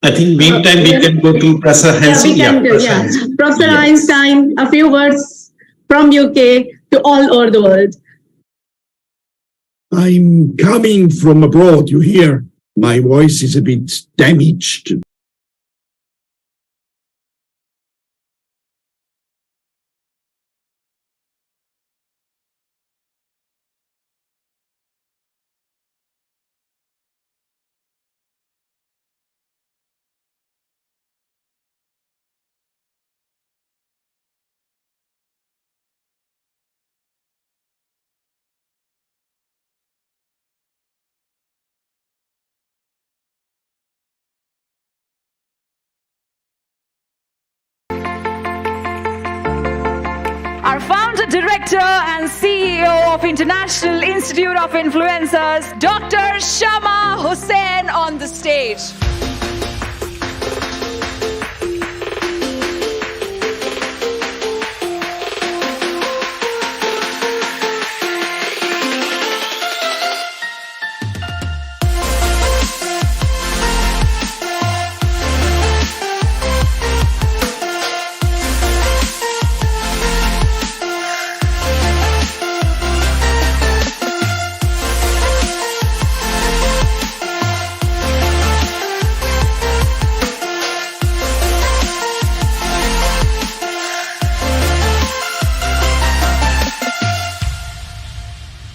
I think meantime we can go to Professor Hansen. Professor Einstein, a few words from UK to all over the world. I'm coming from abroad, you hear. My voice is a bit damaged. Our founder, director, and CEO of International Institute of Influencers, Dr. Shama Hussain, on the stage.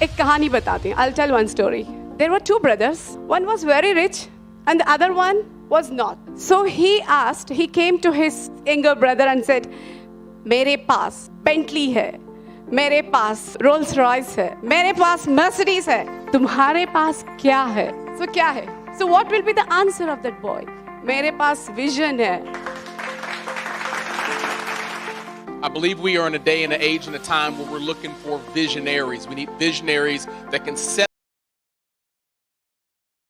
एक कहानी बताते हैं. I'll tell one story. There were two brothers. One was very rich and the other one was not. So he came to his younger brother and said, मेरे पास Bentley है, मेरे पास Rolls Royce है, मेरे पास Mercedes है, तुम्हारे पास क्या है? So क्या है? So what will be the answer of that boy? मेरे पास vision है. I believe we are in a day and an age and a time where we're looking for visionaries. We need visionaries that can set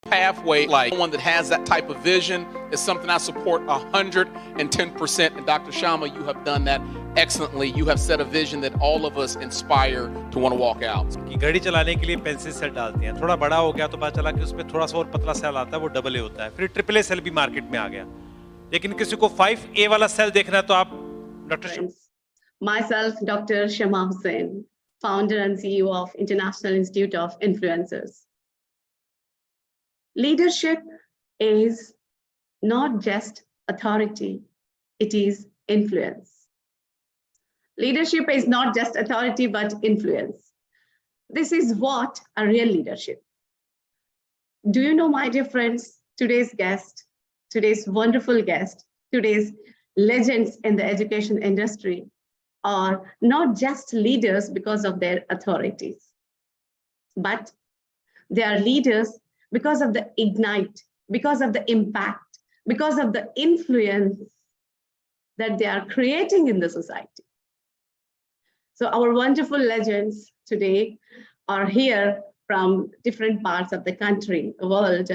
a pathway. Like someone that has that type of vision is something I support 110%. And Dr. Shama, you have done that excellently. You have set a vision that all of us inspire to want to walk out. कि गाड़ी चलाने के लिए pencil cell डालते हैं. थोड़ा बड़ा हो गया तो पता चला कि उसमें थोड़ा सा और पतला सेल आता है, वो डबल ए होता है. फिर ट्रिपल ए सेल भी मार्केट में आ गया. लेकिन किसी को 5A वाला सेल देखना है तो आप doctor Myself, Dr. Shama Hussain, founder and CEO of International Institute of Influencers. Leadership is not just authority, it is influence. Leadership is not just authority, but influence. This is what a real leadership. Do you know, my dear friends, today's guest, today's wonderful guest, today's legends in the education industry are not just leaders because of their authorities, but they are leaders because of the ignite, because of the impact, because of the influence that they are creating in the society. So our wonderful legends today are here from different parts of the country, world,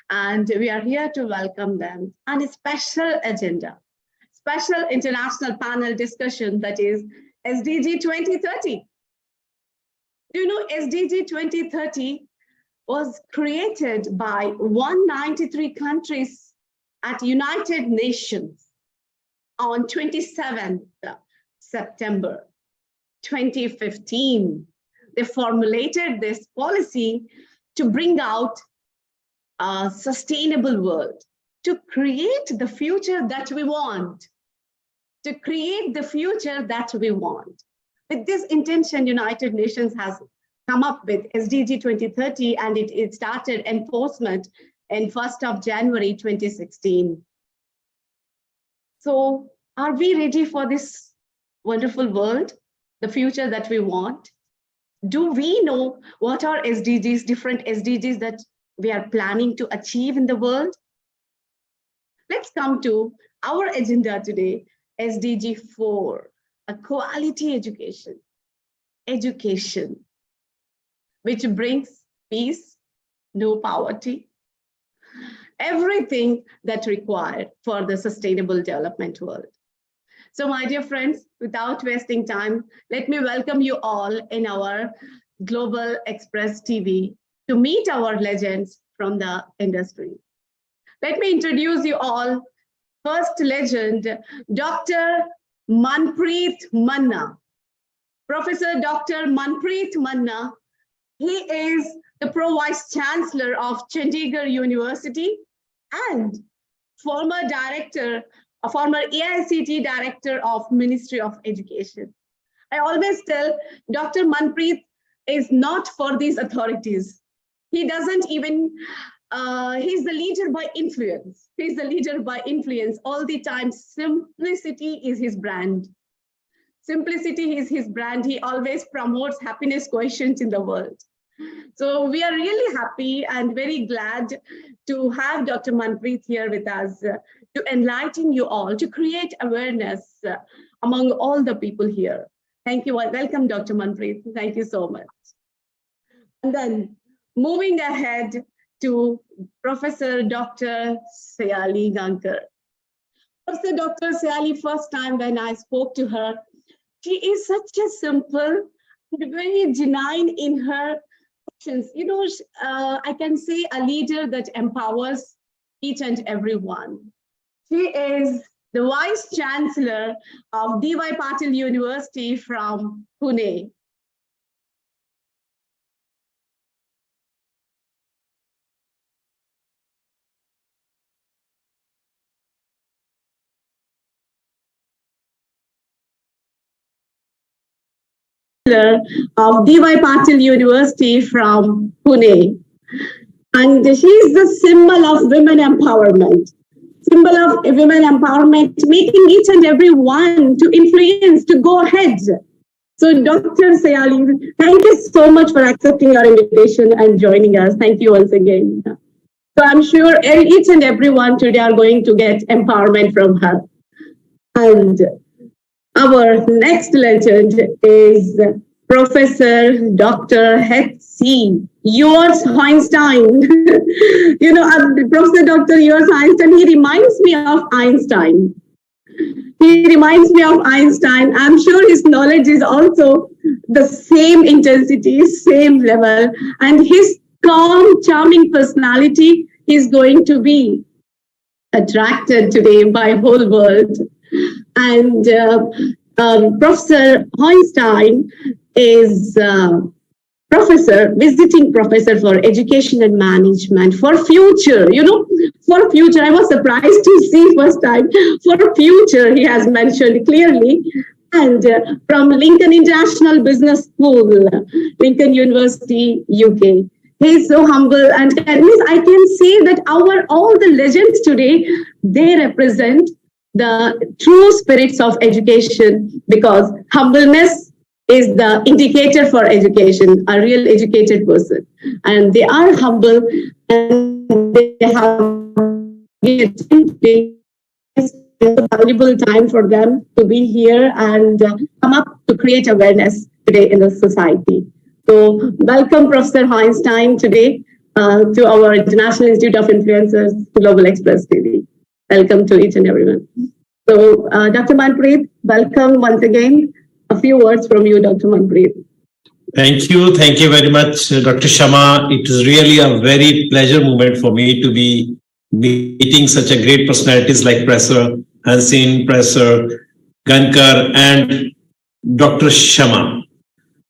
and we are here to welcome them on a special agenda. Special international panel discussion, that is SDG 2030. Do you know SDG 2030 was created by 193 countries at United Nations on 27th September 2015. They formulated this policy to bring out a sustainable world, to create the future that we want. To create the future that we want. With this intention, United Nations has come up with SDG 2030, and it started enforcement in 1st of January 2016. So are we ready for this wonderful world, the future that we want? Do we know what are SDGs, different SDGs that we are planning to achieve in the world? Let's come to our agenda today. SDG 4, a quality education, which brings peace, no poverty, everything that's required for the sustainable development world. So my dear friends, without wasting time, let me welcome you all in our Global Express TV to meet our legends from the industry. Let me introduce you all. First legend, Dr. Manpreet Manna. Professor Dr. Manpreet Manna. He is the Pro Vice Chancellor of Chandigarh University and former AICT Director of Ministry of Education. I always tell Dr. Manpreet is not for these authorities. He doesn't even, he's the leader by influence. He's the leader by influence all the time. Simplicity is his brand. Simplicity is his brand. He always promotes happiness quotient in the world. So we are really happy and very glad to have Dr. Manpreet here with us to enlighten you all, to create awareness among all the people here. Thank you. Welcome, Dr. Manpreet. Thank you so much. And then moving ahead to Professor Dr. Sayali Gankar. Professor Dr. Sayali, first time when I spoke to her, she is such a simple, very genuine in her actions. You know, I can say a leader that empowers each and every one. She is the Vice Chancellor of D.Y. Patil University from Pune. Of D.Y. Patil University from Pune. And she is the symbol of women empowerment. Symbol of women empowerment, making each and every one to influence, to go ahead. So Dr. Sayali, thank you so much for accepting our invitation and joining us. Thank you once again. So I'm sure each and everyone today are going to get empowerment from her. And our next legend is Professor Dr. H.C. Yours Einstein. You know, Professor Dr. Yours Einstein, he reminds me of Einstein. He reminds me of Einstein. I'm sure his knowledge is also the same intensity, same level, and his calm, charming personality is going to be attracted today by whole world. And Professor Einstein is visiting professor for education and management for future, you know, for future. I was surprised to see first time for future, he has mentioned clearly. And from Lincoln International Business School, Lincoln University, UK. He's so humble, and I can say that all the legends today, they represent the true spirits of education, because humbleness is the indicator for education, a real educated person. And they are humble, and they have valuable time for them to be here and come up to create awareness today in the society. So welcome Professor Einstein today to our International Institute of Influencers Global Express TV. Welcome to each and everyone. So Dr. Manpreet, welcome once again. A few words from you, Dr. Manpreet. Thank you. Thank you very much, Dr. Shama. It is really a very pleasure moment for me to be meeting such a great personalities like Professor Hansin, Professor Gankar, and Dr. Shama.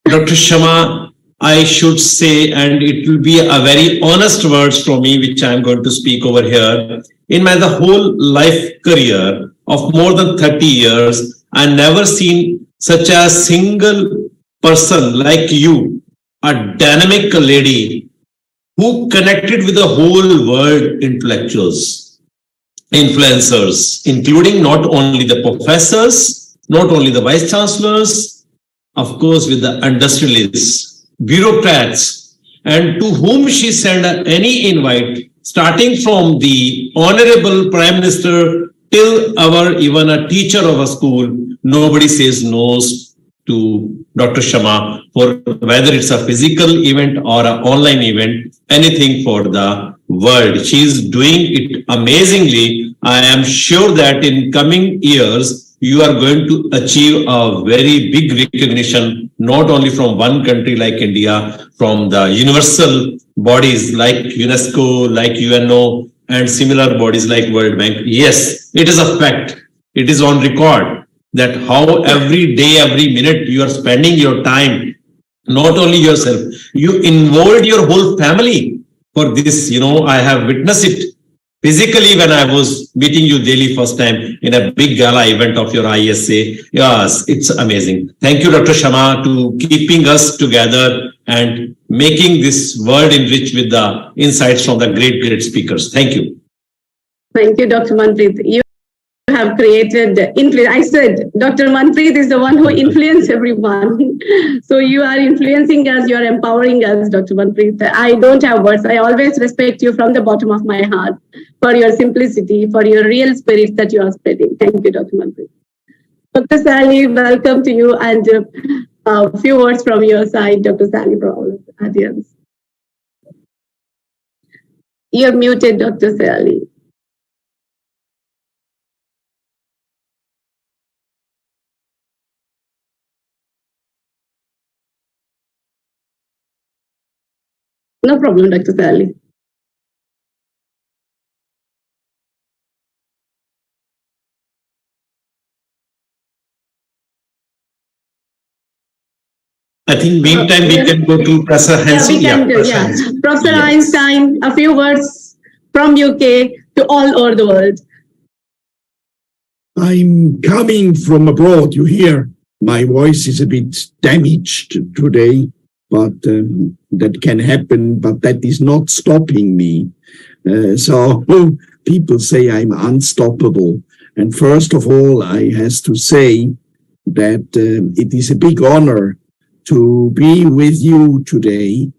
Dr. Shama, I should say, and it will be a very honest words from me, which I'm going to speak over here. In my the whole life career of more than 30 years, I never seen such a single person like you, a dynamic lady who connected with the whole world intellectuals, influencers, including not only the professors, not only the vice chancellors, of course, with the industrialists, bureaucrats, and to whom she sent any invite, starting from the Honorable Prime Minister till even a teacher of a school, nobody says no to Dr. Shama for whether it's a physical event or an online event, anything for the world. She is doing it amazingly. I am sure that in coming years, you are going to achieve a very big recognition, not only from one country like India, from the universal bodies like UNESCO, like UNO, and similar bodies like World Bank. Yes, it is a fact. It is on record that how every day, every minute you are spending your time, not only yourself, you involved your whole family for this. I have witnessed it physically when I was meeting you daily first time in a big gala event of your ISA. Yes, it's amazing. Thank you, Dr. Shama, to keeping us together and making this world enriched with the insights from the great speakers. Thank you. Thank you, Dr. Manpreet. You have created influence. I said Dr. Manpreet is the one who influences everyone. So you are influencing us, you are empowering us, Dr. Manpreet. I don't have words. I always respect you from the bottom of my heart for your simplicity, for your real spirit that you are spreading. Thank you, Dr. Manpreet. Dr. Sally, welcome to you, and a few words from your side, Dr. Sally, for all of the audience. You're muted, Dr. Sally. No problem, Dr. Sally. I think meantime we can go to Professor Hansen. Yeah, we can do, yeah. Professor Einstein, a few words from UK to all over the world. I'm coming from abroad. You hear my voice is a bit damaged today, but that can happen, but that is not stopping me. So people say I'm unstoppable. And first of all, I has to say that it is a big honor to be with you today.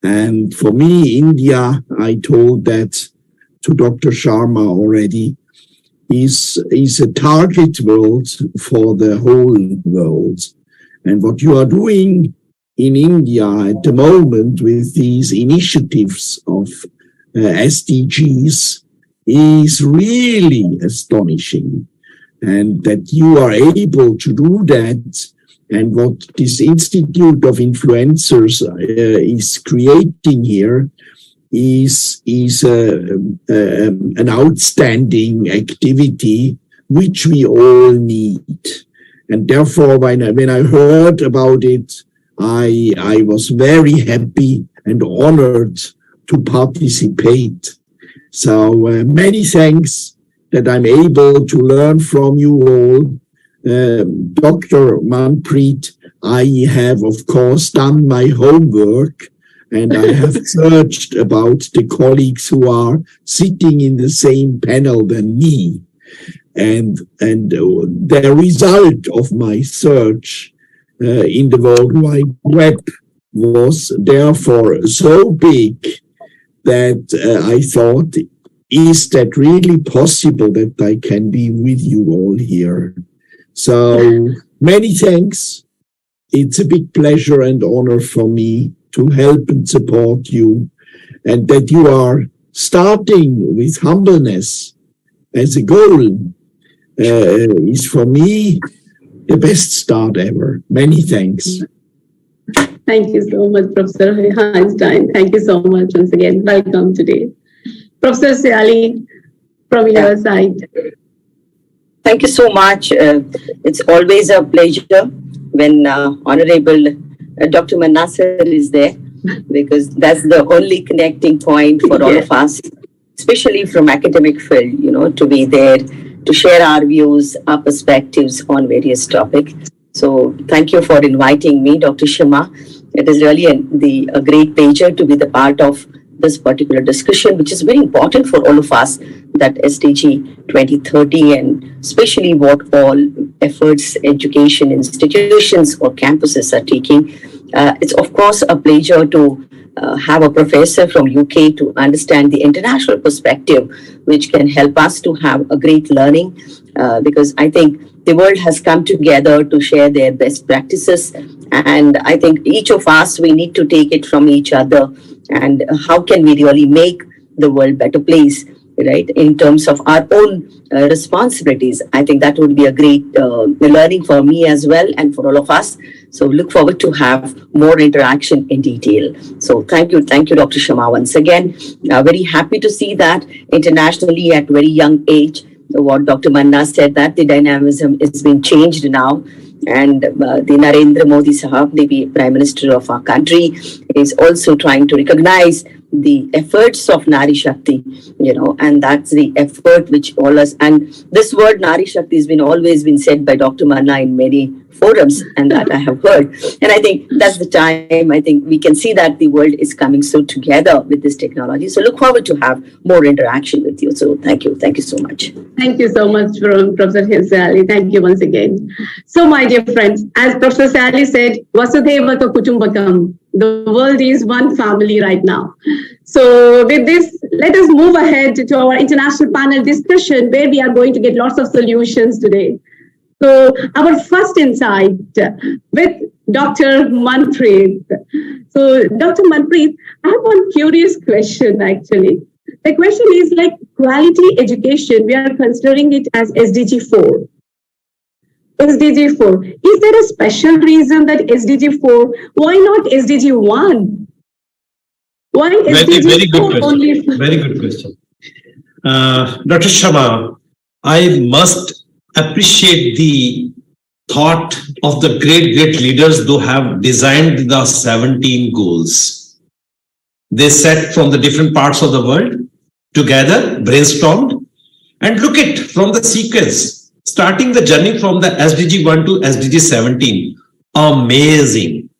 And for me, India, I told that to Dr. Sharma already, is a target world for the whole world. And what you are doing in India at the moment with these initiatives of SDGs is really astonishing. And that you are able to do that, and what this Institute of Influencers is creating here is an outstanding activity which we all need. And therefore, when I heard about it, I was very happy and honored to participate. So many thanks that I'm able to learn from you all. Dr. Manpreet, I have, of course, done my homework, and I have searched about the colleagues who are sitting in the same panel than me. And the result of my search in the World Wide Web was therefore so big that I thought, is that really possible that I can be with you all here? So many thanks. It's a big pleasure and honor for me to help and support you, and that you are starting with humbleness as a goal is for me the best start ever. Many thanks. Thank you so much, Professor Einstein. Thank you so much once again. Welcome today. Professor Siali, from your side. Thank you so much. It's always a pleasure when Honorable Dr. Manassar is there, because that's the only connecting point for all of us, especially from academic field, to be there, to share our views, our perspectives on various topics. So thank you for inviting me, Dr. Shama. It is really a great pleasure to be the part of this particular discussion, which is very important for all of us, that SDG 2030, and especially what all efforts education institutions or campuses are taking. It's of course a pleasure to have a professor from UK to understand the international perspective, which can help us to have a great learning, because I think the world has come together to share their best practices, and I think each of us, we need to take it from each other, and how can we really make the world better place right, in terms of our own responsibilities. I think that would be a great learning for me as well and for all of us. So look forward to have more interaction in detail. So thank you, Dr. Sharma, once again. Very happy to see that internationally at very young age, what Dr. Manna said, that the dynamism is being changed now. And the Narendra Modi Sahab, the Prime Minister of our country, is also trying to recognize the efforts of Nari Shakti, and that's the effort which all us, and this word Nari Shakti has always been said by Dr. Manna in many forums, and that I have heard. And I think that's the time, I think we can see that the world is coming so together with this technology. So look forward to have more interaction with you. So thank you so much. Thank you so much, Professor Sally. Thank you once again. So my dear friends, as Professor Sally said, Vasudhaiva Kutumbakam, the world is one family right now. So with this, let us move ahead to our international panel discussion, where we are going to get lots of solutions today. So our first insight with Dr. Manpreet. So Dr. Manpreet, I have one curious question actually. The question is like quality education, we are considering it as SDG 4. SDG 4. Is there a special reason that SDG 4? Why not SDG 1? Why SDG very 4 good only? question. Very good question. Dr. Sharma, I must appreciate the thought of the great leaders who have designed the 17 goals. They set from the different parts of the world together, brainstormed, and look at from the sequence, starting the journey from the SDG 1 to SDG 17. Amazing.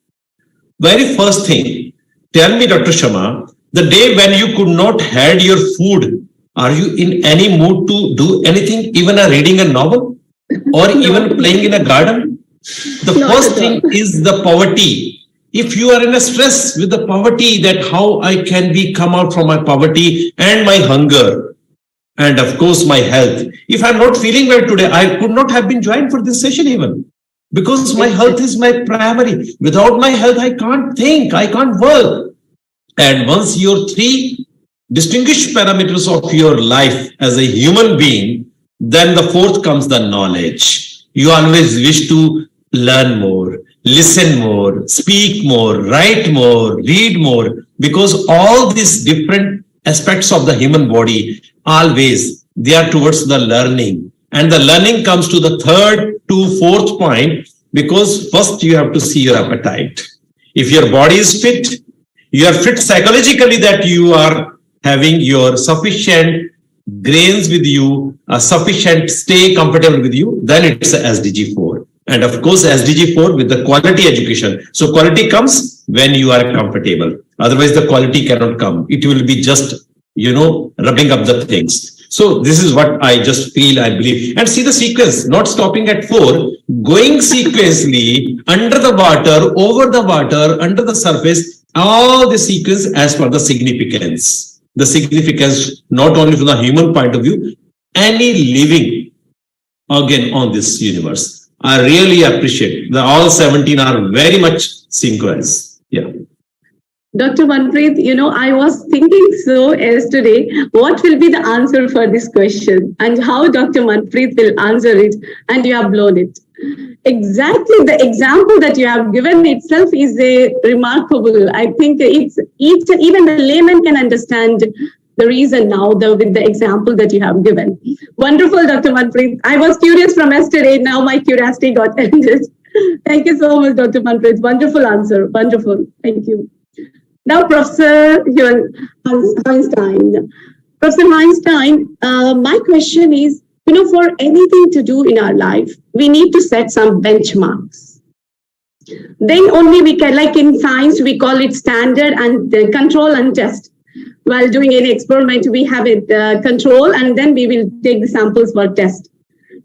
Very first thing, tell me, Dr. Sharma, the day when you could not had your food, are you in any mood to do anything, even reading a novel or even playing in a garden? The first thing is the poverty. If you are in a stress with the poverty, that how I can come out from my poverty and my hunger, and of course my health. If I'm not feeling well today, I could not have been joined for this session even, because my health is my primary. Without my health, I can't think, I can't work. And once your three distinguished parameters of your life as a human being, then the fourth comes the knowledge. You always wish to learn more, listen more, speak more, write more, read more, because all these different aspects of the human body, always they are towards the learning. And the learning comes to the third to fourth point, because first you have to see your appetite. If your body is fit, you are fit psychologically, that you are having your sufficient grains with you, sufficient stay comfortable with you, then it's a SDG 4. And of course, SDG 4 with the quality education. So quality comes when you are comfortable. Otherwise, the quality cannot come. It will be just, rubbing up the things. So this is what I just feel, I believe. And see the sequence, not stopping at 4, going sequentially under the water, over the water, under the surface, all the sequence as per the significance. The significance not only from the human point of view, any living organ on this universe. I really appreciate that all 17 are very much synchronized. Yeah. Dr. Manpreet, I was thinking so yesterday, what will be the answer for this question and how Dr. Manpreet will answer it, and you have blown it. Exactly, the example that you have given itself is a remarkable. I think even the layman can understand the reason now with the example that you have given. Wonderful, Dr. Manpreet. I was curious from yesterday. Now my curiosity got ended. Thank you so much, Dr. Manpreet. Wonderful answer. Wonderful. Thank you. Now, Professor Einstein. Professor Einstein, my question is, for anything to do in our life, we need to set some benchmarks. Then only we can, like in science, we call it standard and control and test. While doing any experiment, we have it control, and then we will take the samples for test.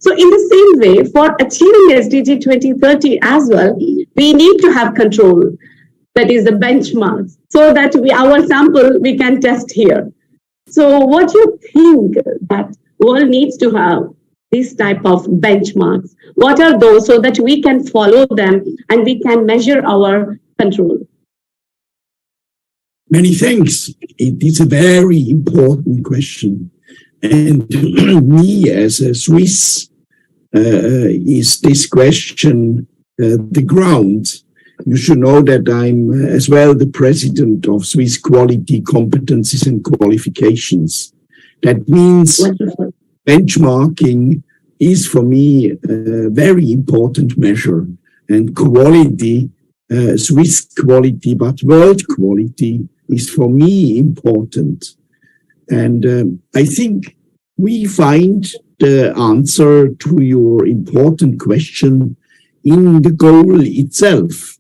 So in the same way, for achieving SDG 2030 as well, we need to have control. That is the benchmarks, so that our sample we can test here. So what do you think that world needs to have this type of benchmarks? What are those, so that we can follow them and we can measure our control? Many thanks. It is a very important question. And me as a Swiss, is this question the ground? You should know that I'm as well the president of Swiss Quality Competencies and Qualifications. That means Wonderful. benchmarking is for me a very important measure, and quality, Swiss quality, but world quality is for me important. And I think we find the answer to your important question in the goal itself.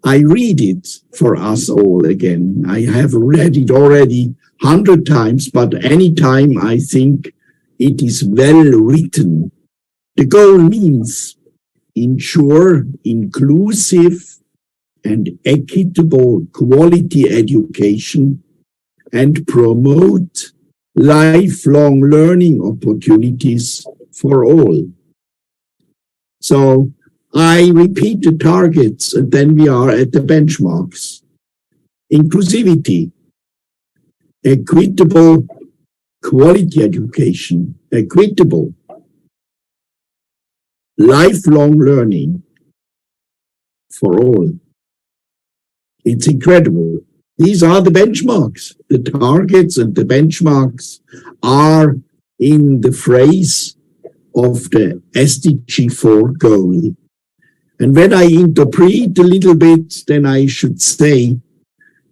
I read it for us all again. I have read it already 100 times, but anytime I think it is well written. The goal means ensure inclusive and equitable quality education and promote lifelong learning opportunities for all. So I repeat the targets, and then we are at the benchmarks. Inclusivity, equitable quality education, equitable, lifelong learning for all. It's incredible. These are the benchmarks. The targets and the benchmarks are in the phrase of the SDG 4 goal. And when I interpret a little bit, then I should say,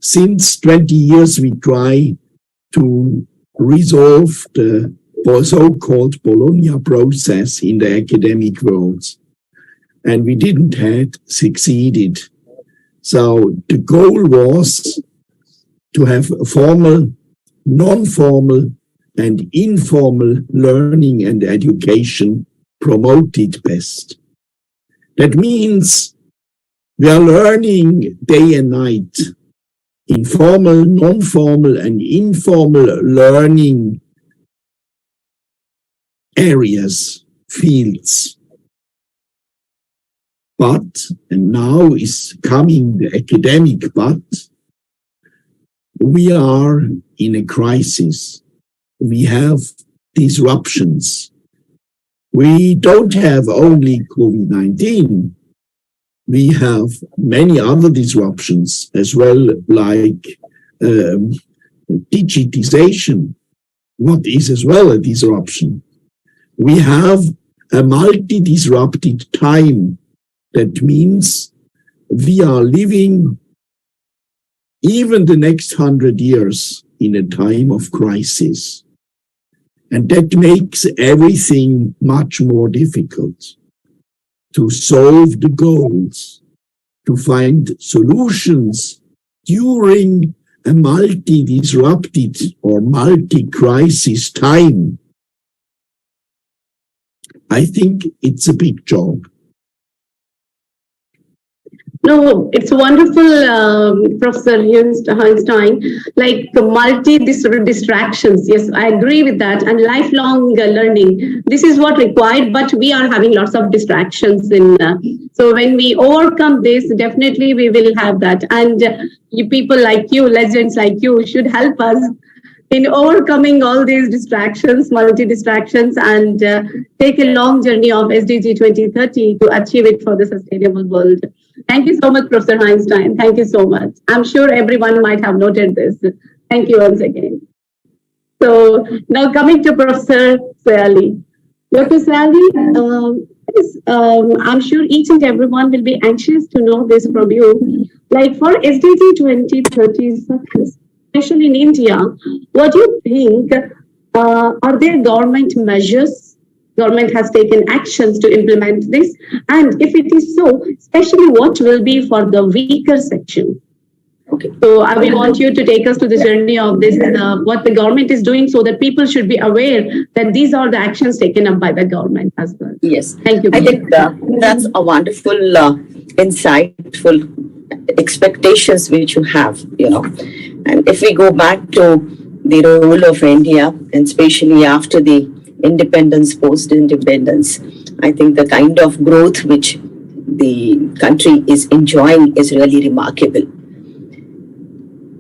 since 20 years we try to resolve the so-called Bologna process in the academic world, and we didn't have succeeded. So the goal was to have formal, non-formal, and informal learning and education promoted best. That means we are learning day and night in formal, non-formal, and informal learning areas, fields. But, and now is coming the academic but, we are in a crisis. We have disruptions. We don't have only COVID-19. We have many other disruptions as well, like digitization, what is as well a disruption. We have a multi-disrupted time. That means we are living even the next 100 years in a time of crisis. And that makes everything much more difficult to solve the goals, to find solutions during a multi-disrupted or multi-crisis time. I think it's a big job. No, it's wonderful, Professor Einstein, like multi-distractions. Yes, I agree with that. And lifelong learning. This is what required, but we are having lots of distractions. So when we overcome this, definitely we will have that. And you people like you, legends like you, should help us in overcoming all these distractions, multi-distractions, and take a long journey of SDG 2030 to achieve it for the sustainable world. Thank you so much, Professor Einstein. Thank you so much. I'm sure everyone might have noted this. Thank you once again. So now coming to Professor Sayali. Dr. Sayali, I'm sure each and everyone will be anxious to know this from you. Like for SDG 2030 success, especially in India, what do you think are there government measures? Government has taken actions to implement this, and if it is so, especially what will be for the weaker section? Okay, so I will want you to take us to the journey of this, what the government is doing, so that people should be aware that these are the actions taken up by the government as well. Yes, thank you. I think that's a wonderful, insightful expectations which you have, And if we go back to the role of India, and especially after the independence, post-independence, I think the kind of growth which the country is enjoying is really remarkable.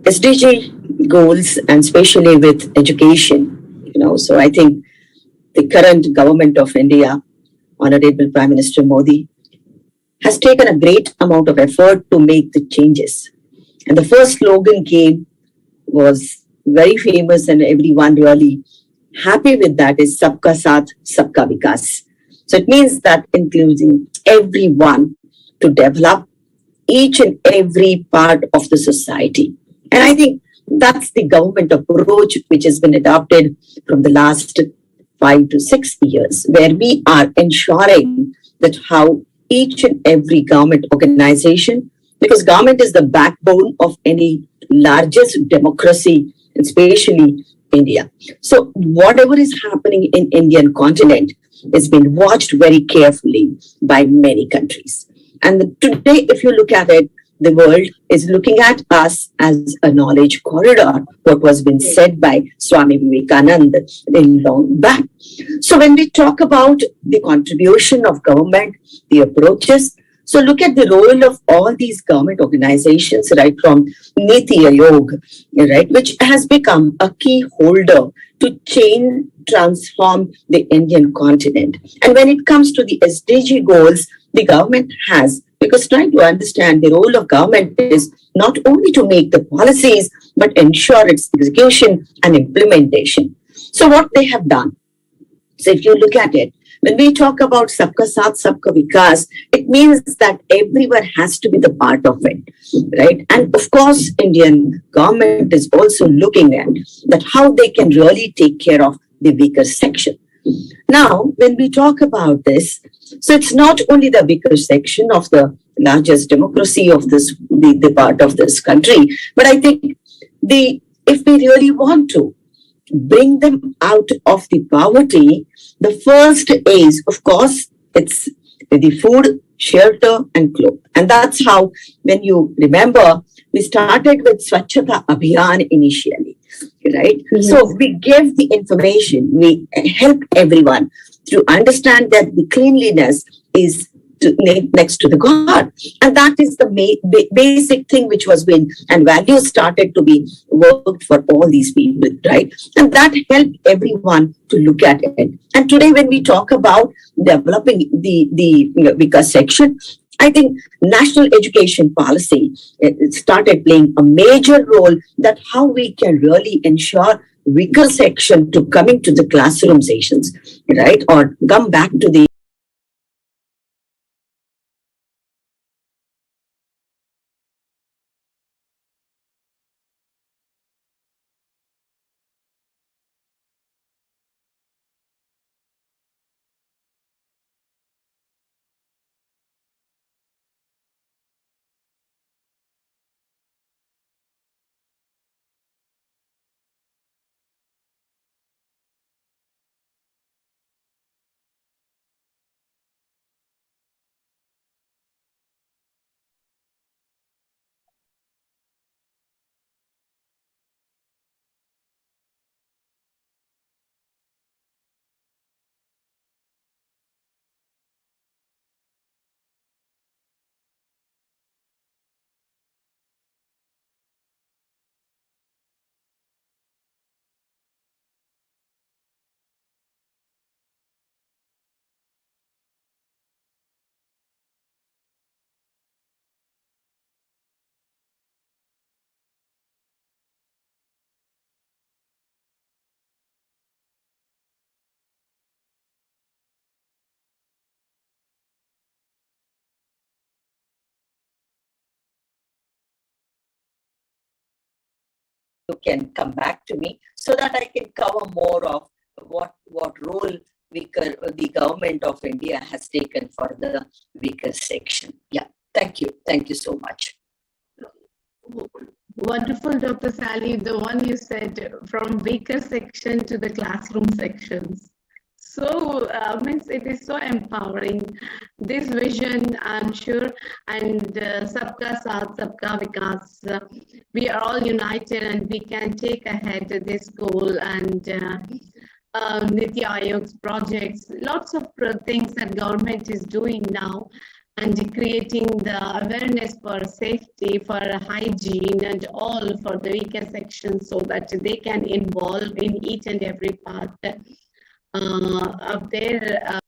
SDG goals, and especially with education, So I think the current government of India, Honorable Prime Minister Modi, has taken a great amount of effort to make the changes. And the first slogan was very famous, and everyone really happy with that, is Sabka Saath, Sabka Vikas. So it means that including everyone to develop each and every part of the society. And I think that's the government approach which has been adopted from the last 5 to 6 years, where we are ensuring that how each and every government organization, because government is the backbone of any largest democracy, especially India. So whatever is happening in Indian continent has been watched very carefully by many countries. And today, if you look at it, the world is looking at us as a knowledge corridor, what was been said by Swami Vivekananda in long back. So when we talk about the contribution of government, the approaches, so look at the role of all these government organizations, right from Niti Aayog, right, which has become a key holder to transform the Indian continent. And when it comes to the SDG goals, the government has, because trying to understand the role of government is not only to make the policies, but ensure its execution and implementation. So what they have done, so if you look at it, when we talk about Sabka Saath, Sabka Vikas, it means that everyone has to be the part of it, right? And of course, Indian government is also looking at that how they can really take care of the weaker section. Now, when we talk about this, so it's not only the weaker section of the largest democracy of this, the part of this country, but I think if we really want to bring them out of the poverty, the first is, of course, it's the food, shelter, and clothes. And that's how, when you remember, we started with Swachhata Abhiyan initially, right? Yes. So we gave the information, we help everyone to understand that the cleanliness is next to the God. And that is the basic thing which was been, and values started to be worked for all these people, right? And that helped everyone to look at it. And today when we talk about developing the Vikas section, I think national education policy started playing a major role that how we can really ensure weaker section to coming to the classroom sessions, right? Or come back to the can come back to me so that I can cover more of what role the government of India has taken for the weaker section. Yeah, thank you. Thank you so much. Wonderful, Dr. Sally, the one you said from weaker section to the classroom sections. So means it is so empowering. This vision, I'm sure, and Sabka Saath, Sabka Vikas, we are all united and we can take ahead this goal, and Niti Aayog's projects, lots of things that government is doing now. and creating the awareness for safety, for hygiene and all for the weaker section so that they can involve in each and every part of their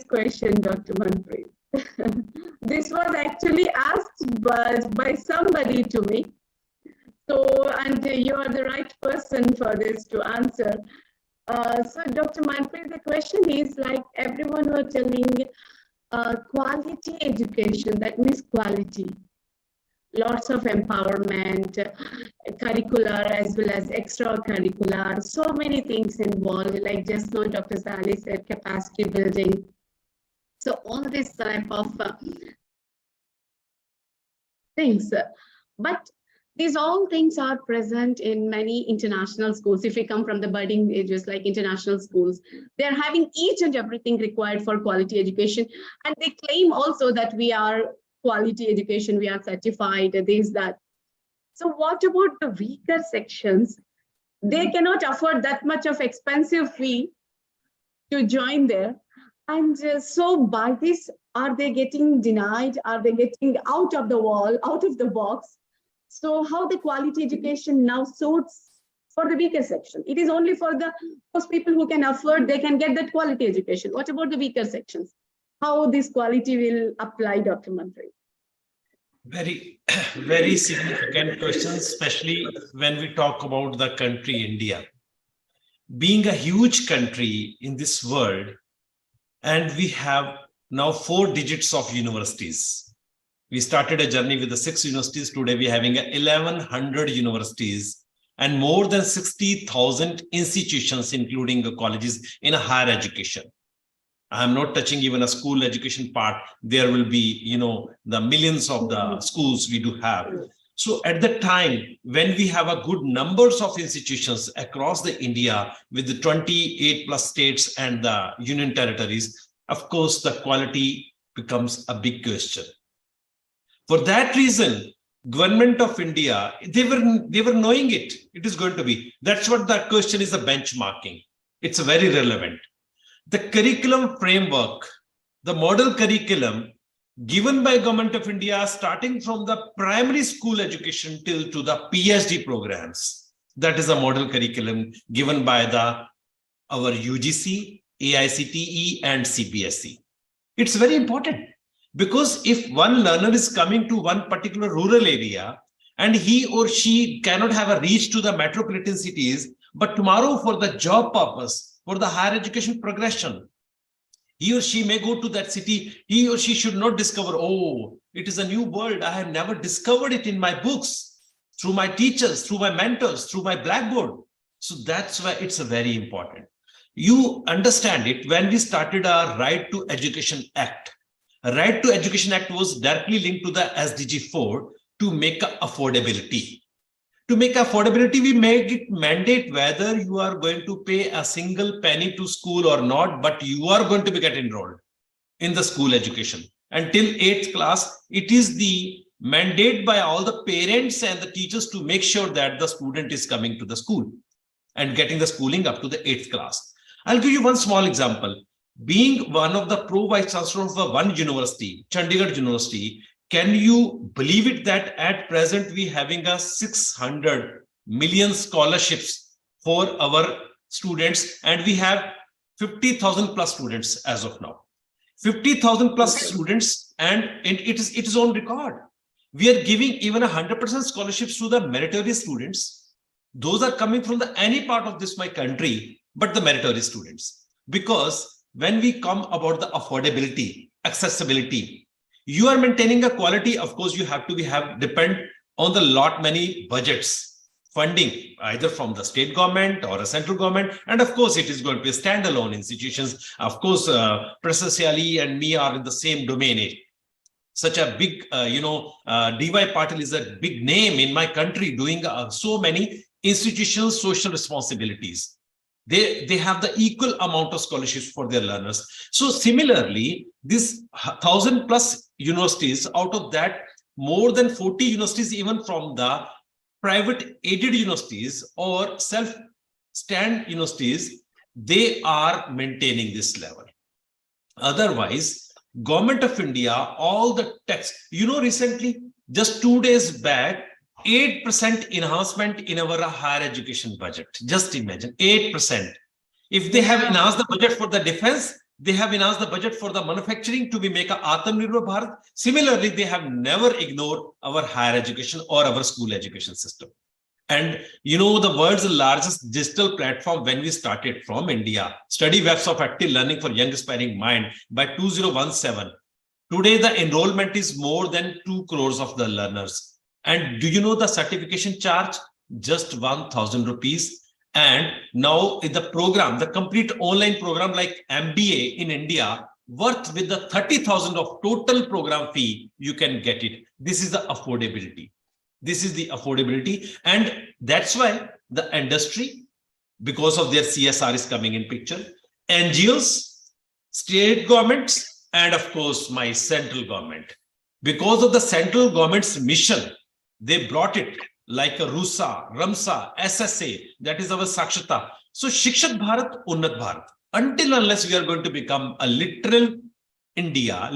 question, Dr. Manpreet. This was actually asked by somebody to me. So, and you are the right person for this to answer. So, Dr. Manpreet, the question is like everyone were telling quality education, that means quality. Lots of empowerment, curricular as well as extracurricular, so many things involved, like just now Dr. Sally said, capacity building. So all this type of things, but these all things are present in many international schools. If we come from the budding ages, like international schools, they're having each and everything required for quality education. And they claim also that we are quality education, we are certified, this, that. So what about the weaker sections? They cannot afford that much of expensive fee to join there. And so by this, are they getting denied? Are they getting out of the wall, out of the box? So how the quality education now suits for the weaker section? It is only for those people who can afford, they can get that quality education. What about the weaker sections? How this quality will apply, Dr. Manpreet? Very, very significant questions, especially when we talk about the country India. Being a huge country in this world, and we have now 4 digits of universities. We started a journey with the 6 universities. Today we're having 1,100 universities and more than 60,000 institutions, including the colleges in higher education. I'm not touching even a school education part. There will be, the millions of the schools we do have. So at the time when we have a good numbers of institutions across the India with the 28 plus states and the union territories, of course, the quality becomes a big question. For that reason, Government of India, they were knowing it is going to be. That's what the question is, a benchmarking. It's very relevant. The curriculum framework, the model curriculum given by Government of India, starting from the primary school education till to the PhD programs. That is a model curriculum given by our UGC, AICTE and CBSE. It's very important because if one learner is coming to one particular rural area and he or she cannot have a reach to the metropolitan cities, but tomorrow for the job purpose, for the higher education progression, he or she may go to that city. He or she should not discover, oh, it is a new world. I have never discovered it in my books, through my teachers, through my mentors, through my blackboard. So that's why it's very important. You understand it when we started our Right to Education Act. Right to Education Act was directly linked to the SDG 4 to make affordability. To make affordability, we make it mandate whether you are going to pay a single penny to school or not, but you are going to be get enrolled in the school education. Until 8th class, it is the mandate by all the parents and the teachers to make sure that the student is coming to the school and getting the schooling up to the 8th class. I'll give you one small example. Being one of the pro-vice chancellor of one university, Chandigarh University, can you believe it that at present we having a 600 million scholarships for our students and we have 50,000 plus students as of now. 50,000 plus students, and it is on record. We are giving even 100% scholarships to the meritorious students. Those are coming from any part of my country, but the meritorious students. Because when we come about the affordability, accessibility, you are maintaining a quality. Of course, you have to depend on the many budgets funding either from the state government or a central government. And of course, it is going to be standalone institutions. Of course, Professor Siali and me are in the same domain. Such a big, D.Y. Patil is a big name in my country doing so many institutional social responsibilities. They have the equal amount of scholarships for their learners. So similarly, this 1,000 plus universities, out of that, more than 40 universities, even from the private aided universities or self-stand universities, they are maintaining this level. Otherwise, Government of India, all the text, recently, just 2 days back, 8% enhancement in our higher education budget. Just imagine, 8%. If they have enhanced the budget for the defense, they have enhanced the budget for the manufacturing to be make a Atmanirbhar Bharat. Similarly, they have never ignored our higher education or our school education system. And the world's largest digital platform when we started from India, Study Webs of Active Learning for Young Aspiring Mind by 2017. Today, the enrollment is more than 2 crores of the learners. And do you know the certification charge? Just 1,000 rupees. And now in the program, the complete online program like MBA in India, worth with the 30,000 of total program fee, you can get it. This is the affordability. This is the affordability. And that's why the industry, because of their CSR is coming in picture, NGOs, state governments, and of course, my central government. Because of the central government's mission, they brought it like a RUSA, RAMSA, SSA, that is our Sakshata. So Shikshat Bharat, Unnat Bharat. Until unless we are going to become a literate India,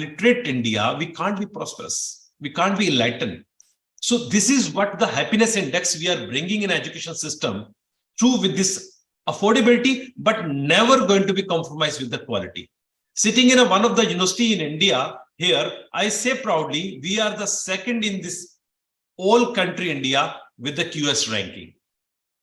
we can't be prosperous. We can't be enlightened. So this is what the happiness index we are bringing in education system through with this affordability, but never going to be compromised with the quality. Sitting in one of the university in India here, I say proudly, we are the second in this all country India with the QS ranking.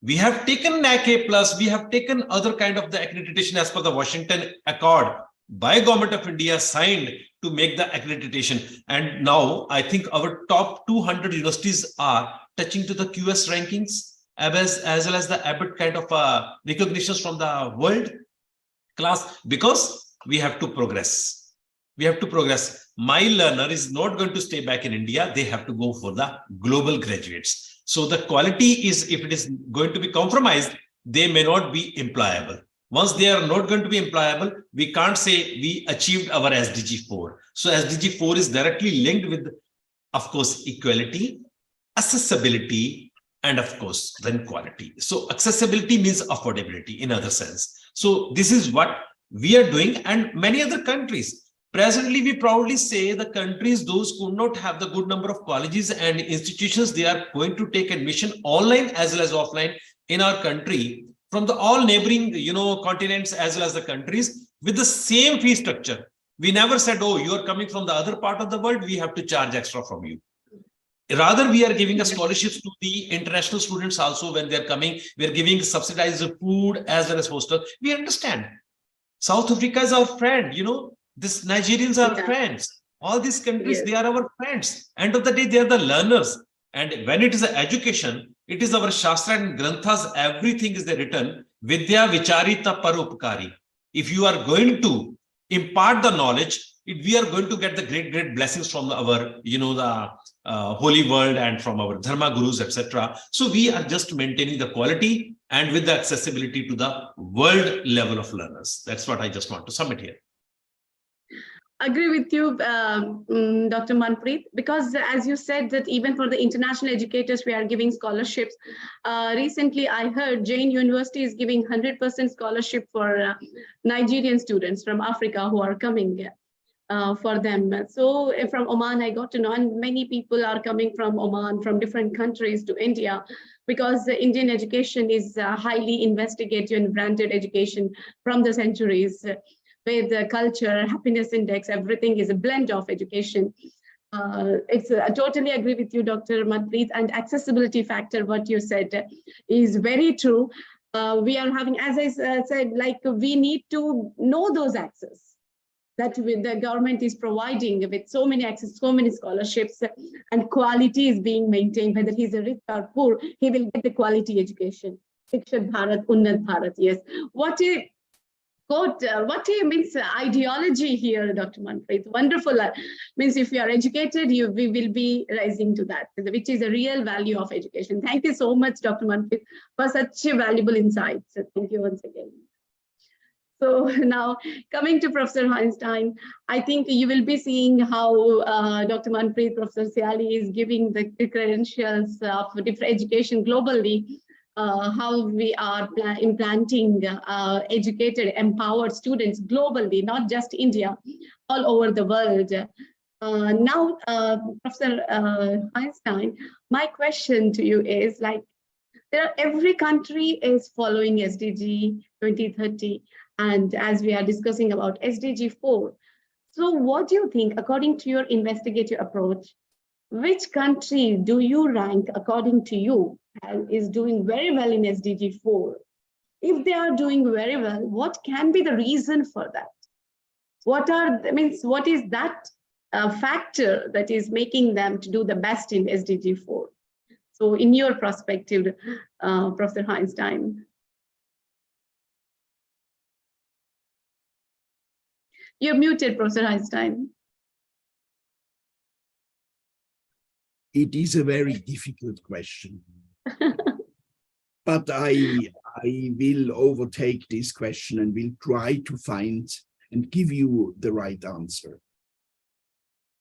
We have taken NAC A+, we have taken other kind of the accreditation as per the Washington Accord by Government of India signed to make the accreditation. And now I think our top 200 universities are touching to the QS rankings as well as the Abbott kind of recognitions from the world class, because we have to progress. We have to progress. My learner is not going to stay back in India. They have to go for the global graduates. So the quality is, if it is going to be compromised, they may not be employable. Once they are not going to be employable, we can't say we achieved our SDG 4. So SDG 4 is directly linked with, of course, equality, accessibility, and of course, then quality. So accessibility means affordability in other sense. So this is what we are doing, and many other countries. Presently, we proudly say the countries, those who do not have the good number of colleges and institutions, they are going to take admission online as well as offline in our country from the all neighboring, continents as well as the countries with the same fee structure. We never said, oh, you are coming from the other part of the world, we have to charge extra from you. Rather, we are giving a scholarships to the international students also when they're coming. We are giving subsidized food as well as hostel. We understand. South Africa is our friend, These Nigerians are friends. All these countries, they are our friends. End of the day, they are the learners. And when it is education, it is our Shastra and Granthas, everything is written, Vidya Vicharita Parupkari. If you are going to impart the knowledge, we are going to get the great blessings from our, the holy world and from our Dharma gurus, etc. So we are just maintaining the quality and with the accessibility to the world level of learners. That's what I just want to submit here. Agree with you, Dr. Manpreet, because as you said that even for the international educators, we are giving scholarships. Recently, I heard Jain University is giving 100% scholarship for Nigerian students from Africa who are coming for them. So from Oman, I got to know, and many people are coming from Oman, from different countries to India, because the Indian education is highly investigative and branded education from the centuries. With the culture, happiness index, everything is a blend of education. I totally agree with you, Dr. Manpreet, and accessibility factor, what you said is very true. We are having, as I said, like we need to know those access. that the government is providing with so many access, so many scholarships, and quality is being maintained. Whether he's a rich or poor, he will get the quality education. Shikshat Bharat, Unnat Bharat. Yes. What a quote, what he means ideology here, Dr. Manpreet. Wonderful. Means if you are educated, we will be rising to that, which is a real value of education. Thank you so much, Dr. Manpreet, for such valuable insights. Thank you once again. So now coming to Professor Einstein, I think you will be seeing how Dr. Manpreet, Professor Siali is giving the credentials of different education globally, how we are implanting educated, empowered students globally, not just India, all over the world. Now, Professor Einstein, my question to you is like, every country is following SDG 2030. And as we are discussing about SDG 4, so what do you think, according to your investigative approach, which country do you rank, according to you, and is doing very well in SDG 4? If they are doing very well, what can be the reason for that? What is that factor that is making them to do the best in SDG 4? So in your perspective, Professor Einstein. You're muted, Professor Einstein. It is a very difficult question. But I will overtake this question and will try to find and give you the right answer.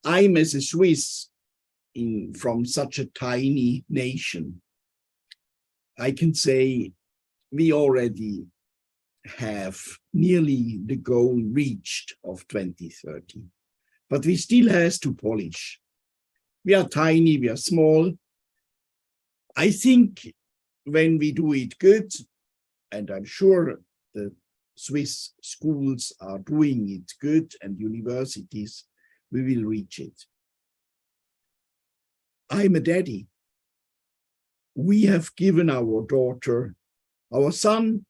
I'm, as a Swiss, from such a tiny nation, I can say we already have nearly the goal reached of 2030, but we still has to polish. We are tiny, we are small. I think when we do it good, and I'm sure the Swiss schools are doing it good and universities, we will reach it. I'm a daddy. We have given our daughter, our son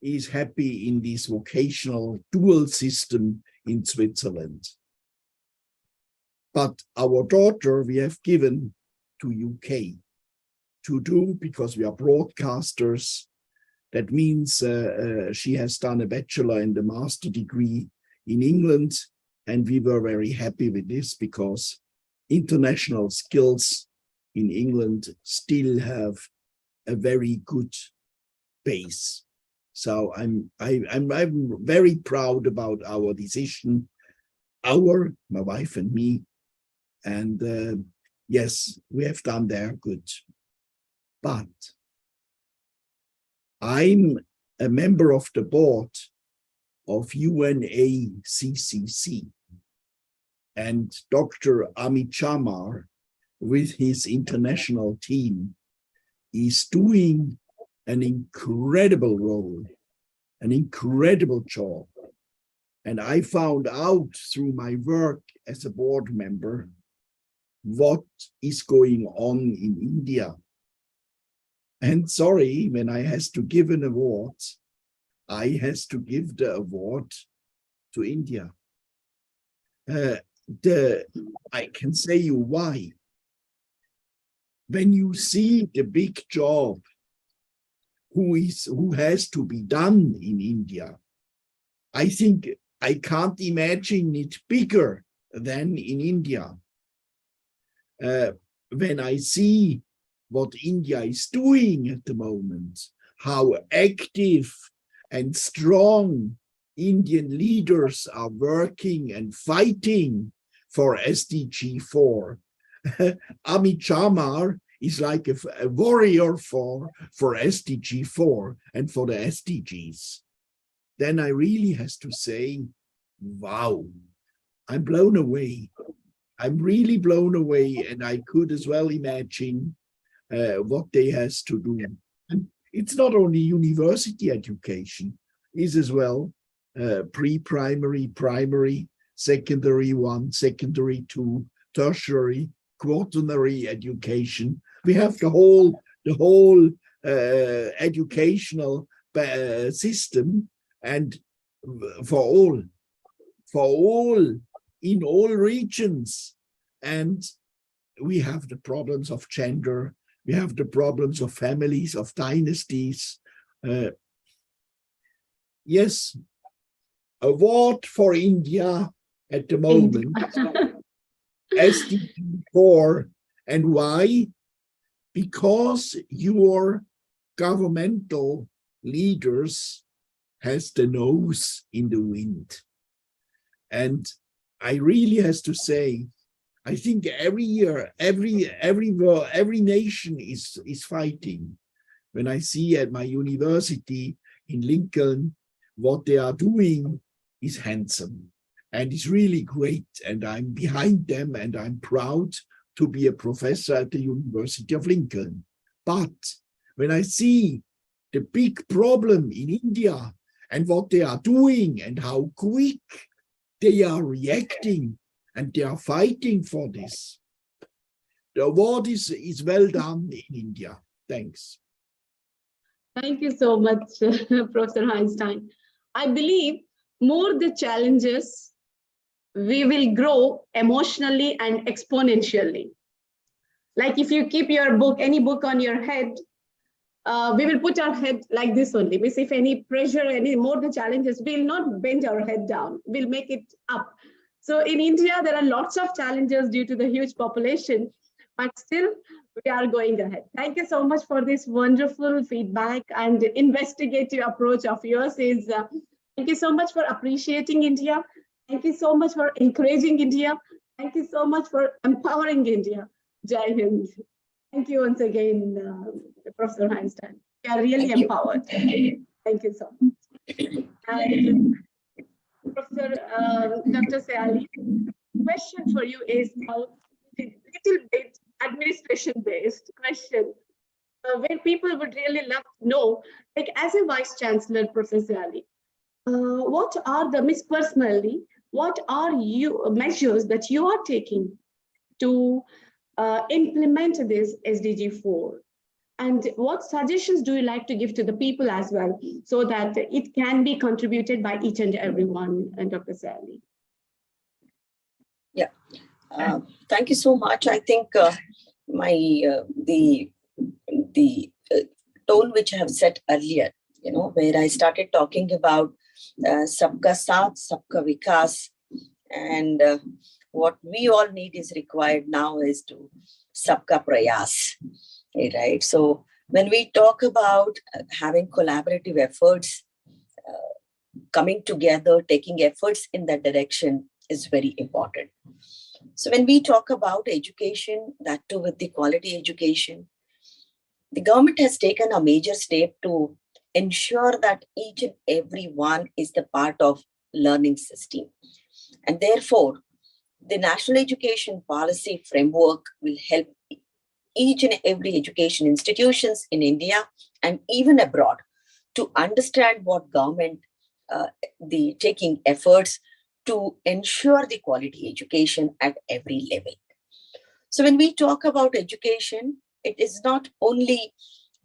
is happy in this vocational dual system in Switzerland. But our daughter we have given to UK to do, because we are broadcasters. That means she has done a bachelor and a master degree in England, and we were very happy with this because international skills in England still have a very good base. So I'm very proud about our decision, my wife and me, and yes, we have done there good. But I'm a member of the board of UNACCC, and Dr. Amit Chamar, with his international team, is doing an incredible role, an incredible job. And I found out through my work as a board member what is going on in India. And sorry, when I has to give an award, I has to give the award to India. I can say you why. When you see the big job who has to be done in India, I think I can't imagine it bigger than in India. When I see what India is doing at the moment, how active and strong Indian leaders are working and fighting for SDG 4. Amit Chamar is like a warrior for SDG 4 and for the SDGs. Then I really has to say, wow, I'm blown away. I'm really blown away, and I could as well imagine what they has to do. And it's not only university education, it's as well pre-primary, primary, secondary 1, secondary 2, tertiary, quaternary education. We have the whole educational system, and for for all, in all regions. And we have the problems of gender, we have the problems of families, of dynasties. Yes, award for India at the moment, SDG 4. And why? Because your governmental leaders has the nose in the wind. And I really has to say, I think every year, every nation is fighting. When I see at my university in Lincoln, what they are doing is handsome and it's really great. And I'm behind them and I'm proud to be a professor at the University of Lincoln. But when I see the big problem in India and what they are doing and how quick they are reacting and they are fighting for this, the award is well done in India. Thanks. Thank you so much, Professor Einstein. I believe more the challenges, we will grow emotionally and exponentially. Like if you keep your book, any book on your head, we will put our head like this only. Means if any pressure, any more the challenges, we'll not bend our head down, we'll make it up. So in India, there are lots of challenges due to the huge population, but still we are going ahead. Thank you so much for this wonderful feedback and investigative approach of yours. Thank you so much for appreciating India. Thank you so much for encouraging India. Thank you so much for empowering India. Jai Hind. Thank you once again, Professor Einstein. You are really empowered. Thank you so much. And Professor Dr. Sayali, question for you is now a little bit administration-based question, where people would really love to know, like as a Vice Chancellor, Professor Sayali, what are the, Miss personally, what are you measures that you are taking to implement this SDG 4? And what suggestions do you like to give to the people as well, so that it can be contributed by each and everyone, and Dr. Sayali? Yeah, thank you so much. I think the tone which I have set earlier, where I started talking about Sabka Saath, Sabka Vikas, and what we all need is required now is to Sabka Prayas. Right. So when we talk about having collaborative efforts, coming together, taking efforts in that direction is very important. So when we talk about education, that too with the quality education, the government has taken a major step to ensure that each and every one is the part of learning system. And therefore, the National Education Policy Framework will help each and every education institutions in India and even abroad to understand what government the taking efforts to ensure the quality education at every level. So when we talk about education, it is not only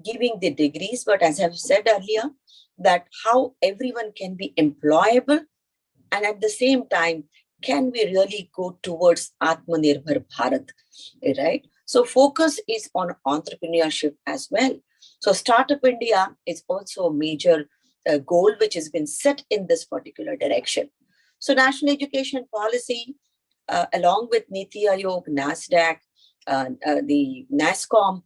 giving the degrees, but as I've said earlier, that how everyone can be employable, and at the same time, can we really go towards Atmanirbhar Bharat, right? So focus is on entrepreneurship as well. So Startup India is also a major goal which has been set in this particular direction. So National Education Policy, along with Niti Aayog, NASDAQ, the NASCOM,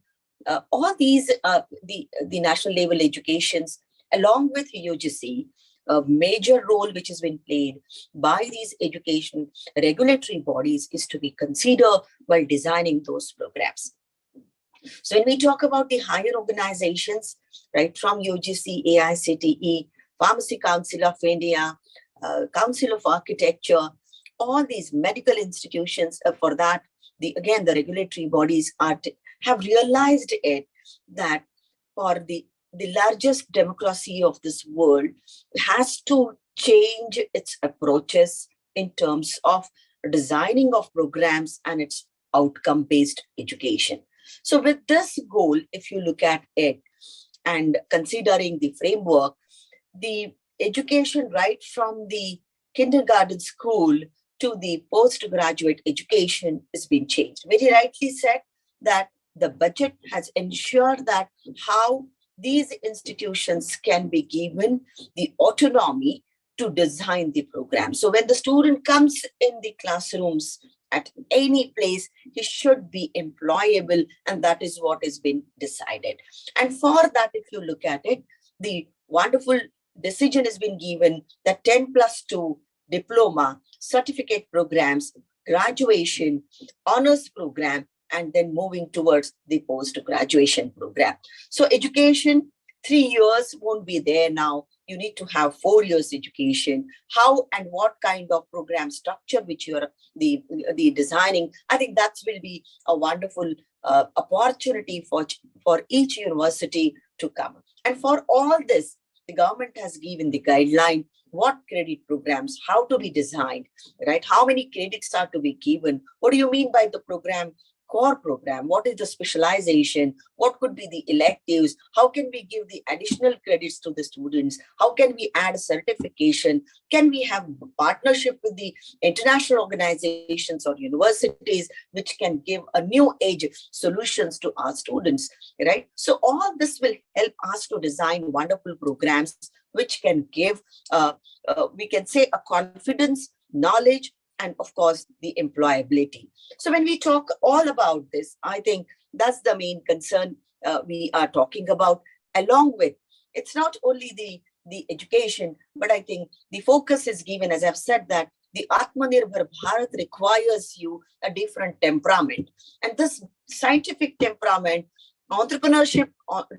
all these, the national level educations, along with UGC, a major role which has been played by these education regulatory bodies is to be considered while designing those programs. So when we talk about the higher organizations, right, from UGC, AICTE, Pharmacy Council of India, Council of Architecture, all these medical institutions, for that, the regulatory bodies have realized it, that for the largest democracy of this world has to change its approaches in terms of designing of programs and its outcome-based education. So with this goal, if you look at it and considering the framework, the education right from the kindergarten school to the postgraduate education is being changed. Very rightly said that the budget has ensured that how these institutions can be given the autonomy to design the program. So when the student comes in the classrooms at any place, he should be employable, and that is what has been decided. And for that, if you look at it, the wonderful decision has been given that 10+2 diploma, certificate programs, graduation, honors program, and then moving towards the post-graduation program. So education, 3 years won't be there now. You need to have 4 years education. How and what kind of program structure which you're the designing, I think that will be a wonderful opportunity for each university to come. And for all this, the government has given the guideline, what credit programs, how to be designed, right? How many credits are to be given? What do you mean by the program? Core program, what is the specialization, what could be the electives, how can we give the additional credits to the students, how can we add certification, can we have partnership with the international organizations or universities which can give a new age solutions to our students, right? So all this will help us to design wonderful programs which can give, we can say, a confidence, knowledge, and of course, the employability. So when we talk all about this, I think that's the main concern we are talking about. Along with, it's not only the education, but I think the focus is given, as I've said, that the Atmanirbhar Bharat requires you a different temperament. And this scientific temperament, entrepreneurship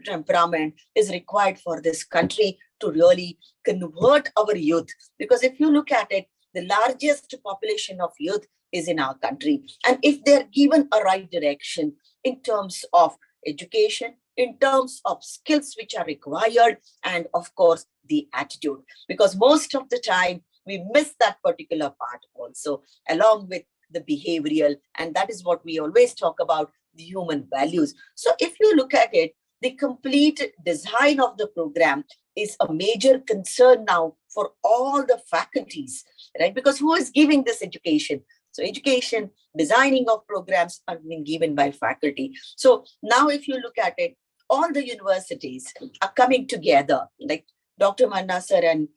temperament is required for this country to really convert our youth. Because if you look at it, the largest population of youth is in our country. And if they're given a right direction in terms of education, in terms of skills which are required, and of course, the attitude, because most of the time we miss that particular part also, along with the behavioral, and that is what we always talk about, the human values. So if you look at it, the complete design of the program is a major concern now for all the faculties, right? Because who is giving this education? So education, designing of programs are being given by faculty. So now if you look at it, all the universities are coming together, like Dr. Manna sir and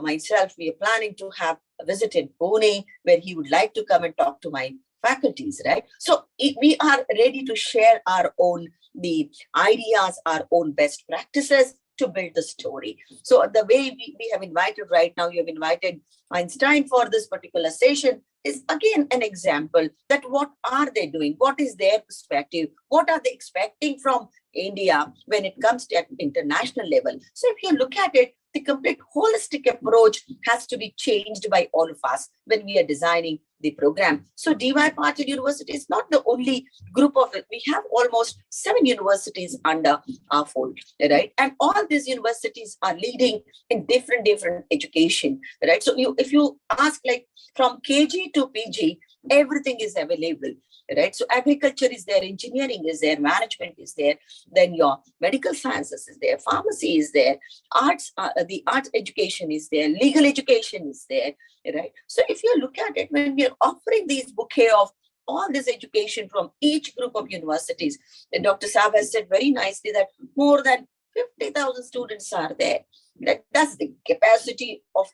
myself, we are planning to have a visit in Pune where he would like to come and talk to my faculties, right? So we are ready to share our own, the ideas, our own best practices to build the story. So the way we have invited right now, you have invited Einstein for this particular session is again an example that what are they doing? What is their perspective? What are they expecting from India when it comes to international level? So if you look at it, the complete holistic approach has to be changed by all of us when we are designing the program. So DY Patil University is not the only group of it. We have almost 7 universities under our fold, right? And all these universities are leading in different education, right? So if you ask, like from KG to PG, everything is available, right? So agriculture is there, engineering is there, management is there, then your medical sciences is there, pharmacy is there, arts, the arts education is there, legal education is there, right? So if you look at it, when we are offering these bouquet of all this education from each group of universities, and Dr. Saab has said very nicely that more than 50,000 students are there. That's the capacity of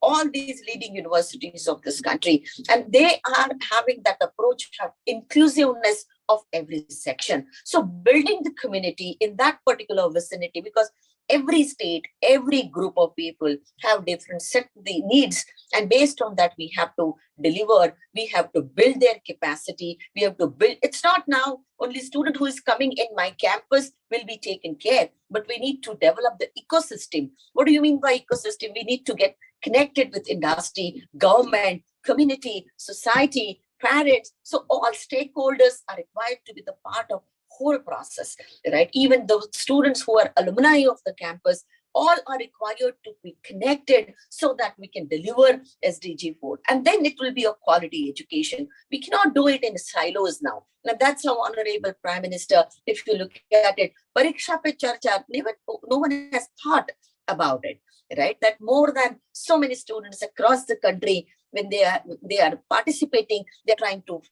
all these leading universities of this country. And they are having that approach of inclusiveness of every section. So building the community in that particular vicinity, because every state, every group of people have different set the needs. And based on that, we have to deliver, we have to build their capacity, we have to build. It's not now only student who is coming in my campus will be taken care, but we need to develop the ecosystem. What do you mean by ecosystem? We need to get connected with industry, government, community, society, parents. So all stakeholders are required to be the part of whole process, right? Even the students who are alumni of the campus, all are required to be connected so that we can deliver SDG 4. And then it will be a quality education. We cannot do it in silos now. Now that's how Honorable Prime Minister, if you look at it, Pariksha Pe Charcha, no one has thought about it, right? That more than so many students across the country, when they are participating, they're trying to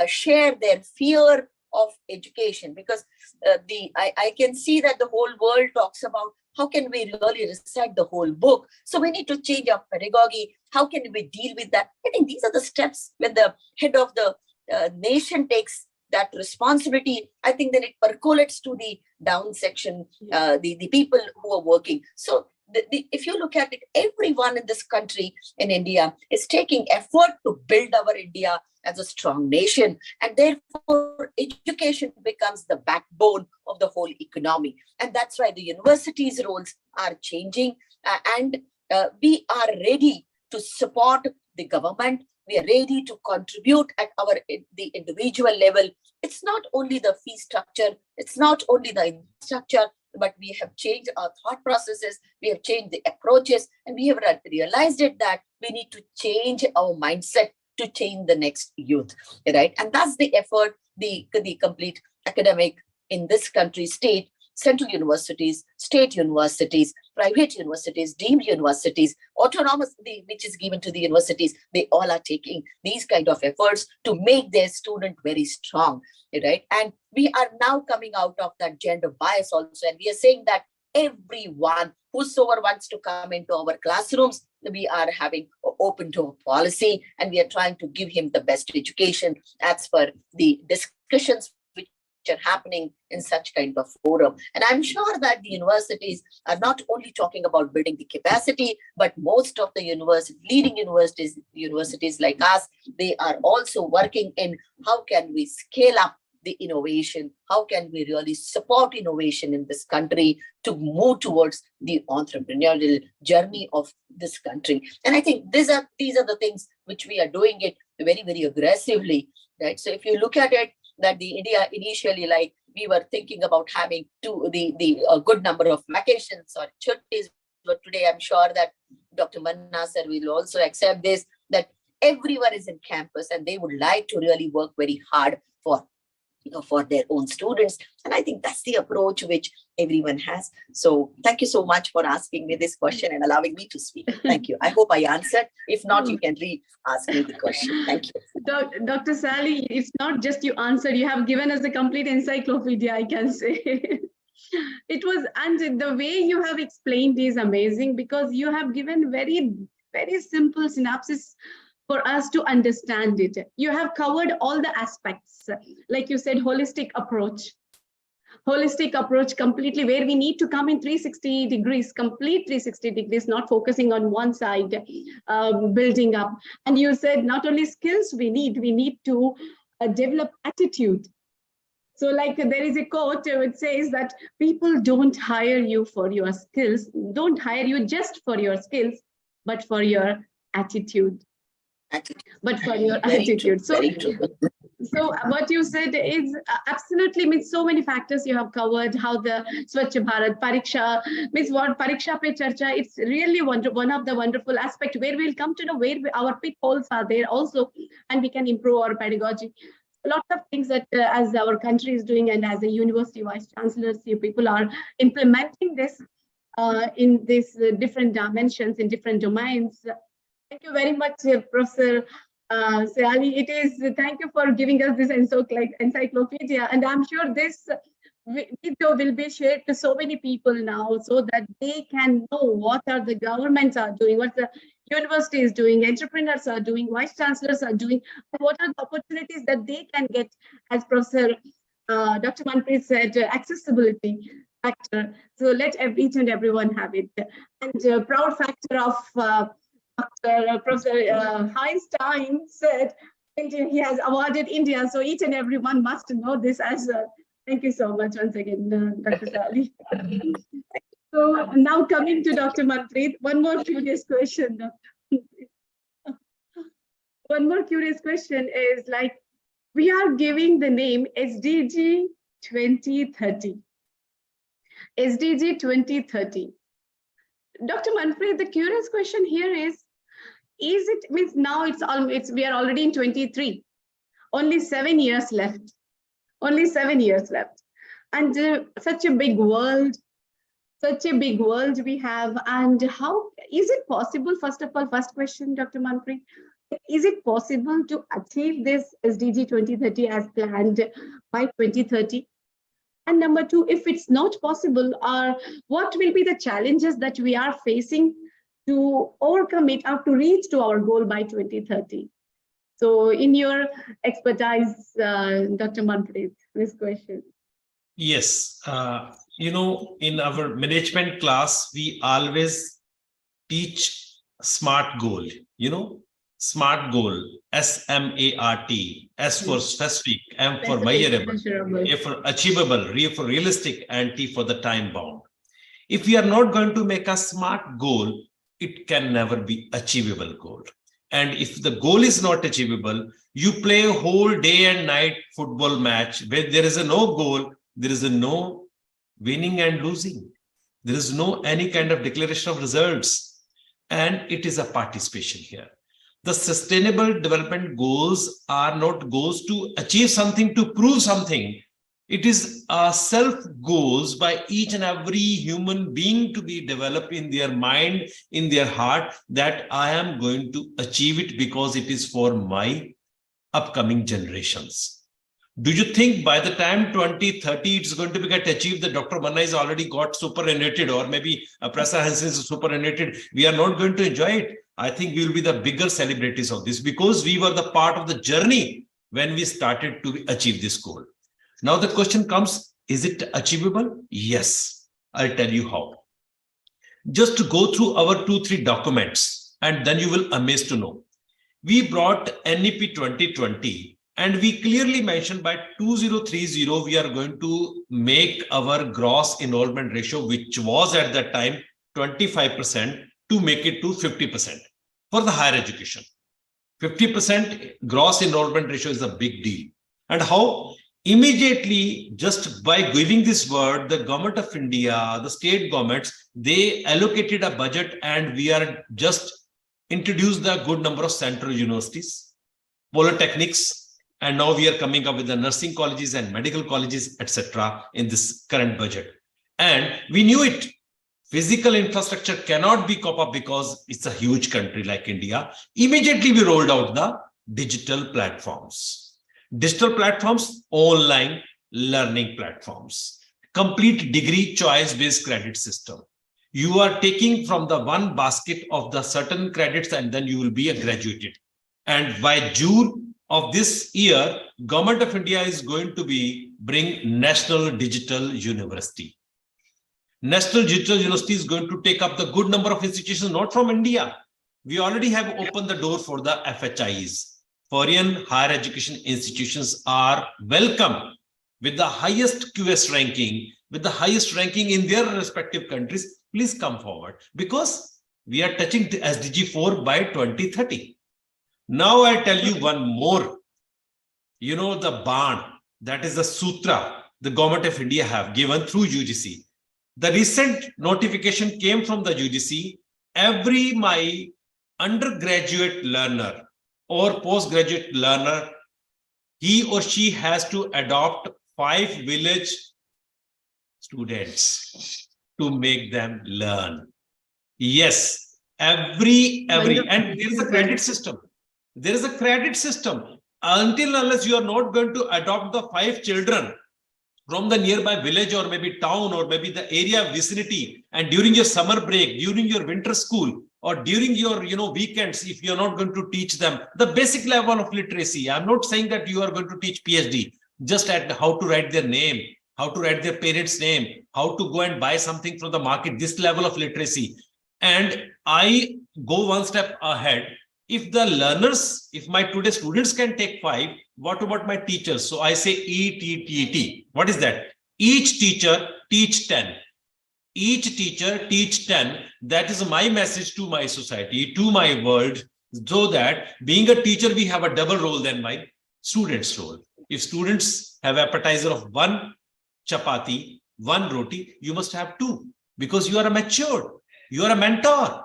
share their fear of education, because I can see that the whole world talks about how can we really recite the whole book. So we need to change our pedagogy. How can we deal with that? I think these are the steps when the head of the nation takes that responsibility. I think then it percolates to the down section, the people who are working. So if you look at it, everyone in this country, in India, is taking effort to build our India as a strong nation. And therefore, education becomes the backbone of the whole economy. And that's why the universities' roles are changing. And we are ready to support the government. We are ready to contribute at the individual level. It's not only the fee structure, it's not only the structure, but we have changed our thought processes, we have changed the approaches, and we have realized it that we need to change our mindset to change the next youth, right? And that's the effort the complete academic in this country, state, central universities, state universities, private universities, deemed universities, autonomous, which is given to the universities, they all are taking these kind of efforts to make their student very strong, right? And we are now coming out of that gender bias also, and we are saying that everyone, whosoever wants to come into our classrooms, we are having open door policy, and we are trying to give him the best education as per the discussions which are happening in such kind of forum. And I'm sure that the universities are not only talking about building the capacity, but most of the leading universities like us, they are also working in how can we scale up the innovation, how can we really support innovation in this country to move towards the entrepreneurial journey of this country. And I think these are the things which we are doing it very, very aggressively, right? So if you look at it, that the India initially, like we were thinking about having a good number of vacations or churches, but today I'm sure that Dr. Manna sir will also accept this, that everyone is in campus and they would like to really work very hard for their own students. And I think that's the approach which everyone has. So thank you so much for asking me this question and allowing me to speak. Thank you. I hope I answered. If not, you can re-ask me the question. Thank you. Dr. Sally, it's not just you answered, you have given us a complete encyclopedia, I can say. It was, and the way you have explained is amazing, because you have given very, very simple synopsis for us to understand it. You have covered all the aspects, like you said, holistic approach completely, where we need to come in 360 degrees, complete 360 degrees, not focusing on one side, building up. And you said not only skills we need to develop attitude. So like there is a quote which says that people don't hire you for your skills, don't hire you just for your skills, but for your attitude. But for your attitude. So what you said is absolutely means so many factors you have covered, how the Swachh Bharat Pariksha means what Pariksha Pe Charcha, it's really one of the wonderful aspects where we'll come to know where our pitfalls are there also, and we can improve our pedagogy. Lots of things that as our country is doing, and as a university vice chancellors, you people are implementing this in these different dimensions, in different domains. Thank you very much, Professor Sayali. Thank you for giving us this encyclopedia, and I'm sure this video will be shared to so many people now, so that they can know what are the governments are doing, what the university is doing, entrepreneurs are doing, vice chancellors are doing, and what are the opportunities that they can get, as Professor Dr. Manpreet said, accessibility factor. So let each and everyone have it. And proud factor of Professor Einstein said he has awarded India, so each and everyone must know this as well. Thank you so much once again, Dr. Sally. So now coming to Dr. Manpreet, one more curious question. One more curious question is, like, we are giving the name SDG 2030. SDG 2030. Dr. Manpreet, the curious question here is it means now we are already in 23, only 7 years left, and such a big world, such a big world we have, and how is it possible? First of all, first question, Dr. Manpreet, is it possible to achieve this SDG 2030 as planned by 2030? And number two, if it's not possible, what will be the challenges that we are facing to overcome it or to reach to our goal by 2030? So in your expertise, Dr. Manpreet, this question. Yes, in our management class, we always teach SMART goal, SMART goal, SMART, S for specific, M for measurable, A for achievable, R for realistic, and T for the time bound. If we are not going to make a SMART goal, it can never be achievable goal. And if the goal is not achievable, you play a whole day and night football match where there is no goal, there is no winning and losing. There is no any kind of declaration of results. And it is a participation here. The sustainable development goals are not goals to achieve something, to prove something. It is self goals by each and every human being to be developed in their mind, in their heart, that I am going to achieve it because it is for my upcoming generations. Do you think by the time 2030 it's going to be get achieved that Dr. Manna is already got superannuated, or maybe Prasa Hansen is superannuated? We are not going to enjoy it. I think we will be the bigger celebrities of this because we were the part of the journey when we started to achieve this goal. Now the question comes, is it achievable? Yes, I'll tell you how. Just to go through our 2-3 documents and then you will amaze to know. We brought NEP 2020 and we clearly mentioned by 2030 we are going to make our gross enrollment ratio, which was at that time 25%, to make it to 50% for the higher education. 50% gross enrollment ratio is a big deal. And how? Immediately, just by giving this word, the government of India, the state governments, they allocated a budget, and we are just introduced the good number of central universities, polytechnics, and now we are coming up with the nursing colleges and medical colleges, etc. in this current budget. And we knew it. Physical infrastructure cannot be cope up because it's a huge country like India. Immediately, we rolled out the digital platforms. Digital platforms, online learning platforms, complete degree choice-based credit system. You are taking from the one basket of the certain credits and then you will be a graduated. And by June of this year, Government of India is going to be bring National Digital University. National Digital University is going to take up the good number of institutions, not from India. We already have opened the door for the FHIs. Foreign higher education institutions are welcome with the highest QS ranking, with the highest ranking in their respective countries. Please come forward because we are touching the SDG 4 by 2030. Now I tell you one more. You know the bond, that is the sutra the Government of India have given through UGC. The recent notification came from the UGC. Every my undergraduate learner or postgraduate learner, he or she has to adopt 5 village students to make them learn. Yes, every, and there is a credit system. There is a credit system. Until unless you are not going to adopt the 5 children from the nearby village or maybe town or maybe the area vicinity, and during your summer break, during your winter school, or during your weekends, if you're not going to teach them the basic level of literacy. I'm not saying that you are going to teach PhD, just at how to write their name, how to write their parents' name, how to go and buy something from the market, this level of literacy. And I go one step ahead. If the learners, if my today students can take 5, what about my teachers? So I say ETTT. What is that? Each teacher teach 10. Each teacher teach 10. That is my message to my society, to my world, so that being a teacher, we have a double role than my students' role. If students have appetizer of 1 chapati, 1 roti, you must have 2 because you are a matured, you are a mentor.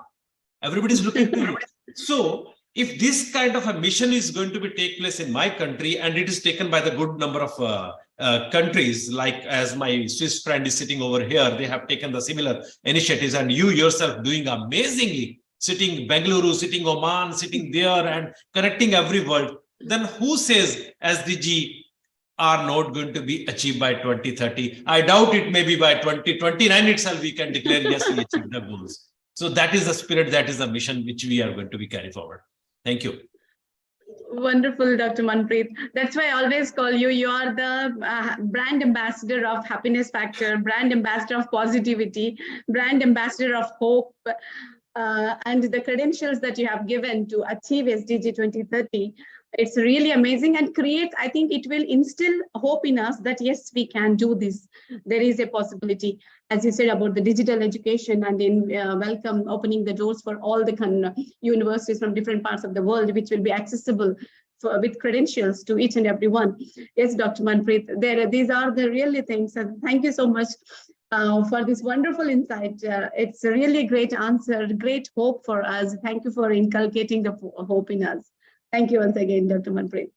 Everybody is looking to you. So if this kind of a mission is going to be take place in my country, and it is taken by the good number of countries, like as my Swiss friend is sitting over here, they have taken the similar initiatives, and you yourself doing amazingly, sitting Bengaluru, sitting Oman, sitting there and connecting every world, then who says SDG are not going to be achieved by 2030? I doubt it. Maybe by 2029 itself, we can declare, yes, we achieved the goals. So that is the spirit, that is the mission which we are going to be carry forward. Thank you. Wonderful, Dr. Manpreet. That's why I always call you. You are the brand ambassador of happiness factor, brand ambassador of positivity, brand ambassador of hope, and the credentials that you have given to achieve SDG 2030. It's really amazing and creates, I think it will instill hope in us that yes, we can do this. There is a possibility, as you said, about the digital education and in welcome, opening the doors for all the universities from different parts of the world, which will be accessible with credentials to each and every one. Yes, Dr. Manpreet, these are the really things. And thank you so much for this wonderful insight. It's a really great answer, great hope for us. Thank you for inculcating the hope in us. Thank you once again, Dr. Manpreet.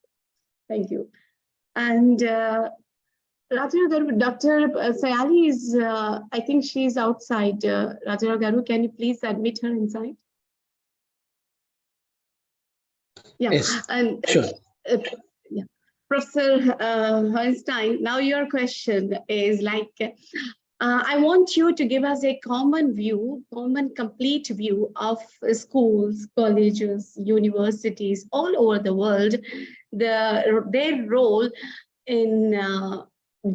Thank you. And Dr. Sayali is, I think she's outside. Rajara Garu, can you please admit her inside? Yeah. Yes, And sure. yeah. Professor Einstein, now your question is like, I want you to give us a common view, common complete view of schools, colleges, universities all over the world, their role in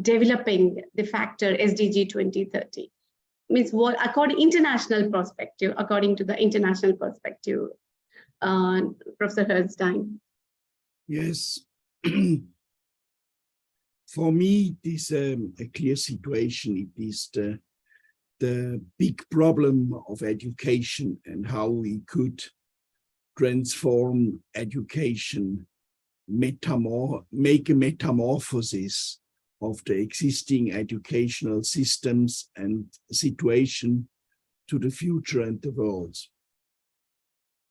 developing the factor SDG 2030. Means what, according to the international perspective, Professor Herrnstein. Yes. For me, it is a clear situation. It is the big problem of education and how we could transform education, make a metamorphosis of the existing educational systems and situation to the future and the world.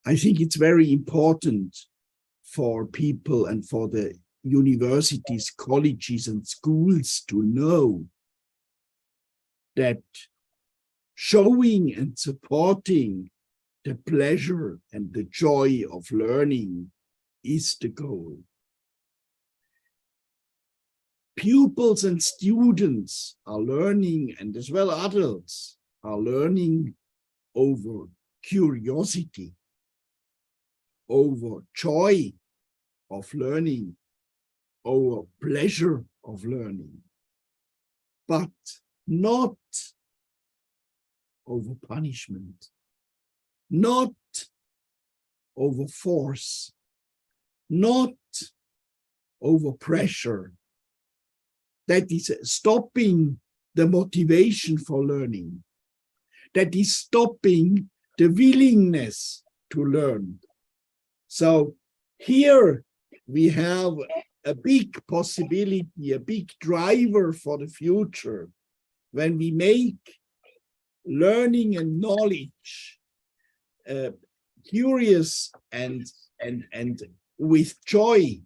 I think it's very important for people and for the universities, colleges, and schools to know that showing and supporting the pleasure and the joy of learning is the goal. Pupils and students are learning, and as well adults are learning over curiosity, over joy of learning, over pleasure of learning, but not over punishment, not over force, not over pressure. That is stopping the motivation for learning. That is stopping the willingness to learn. So here we have a big possibility, a big driver for the future when we make learning and knowledge curious and with joy,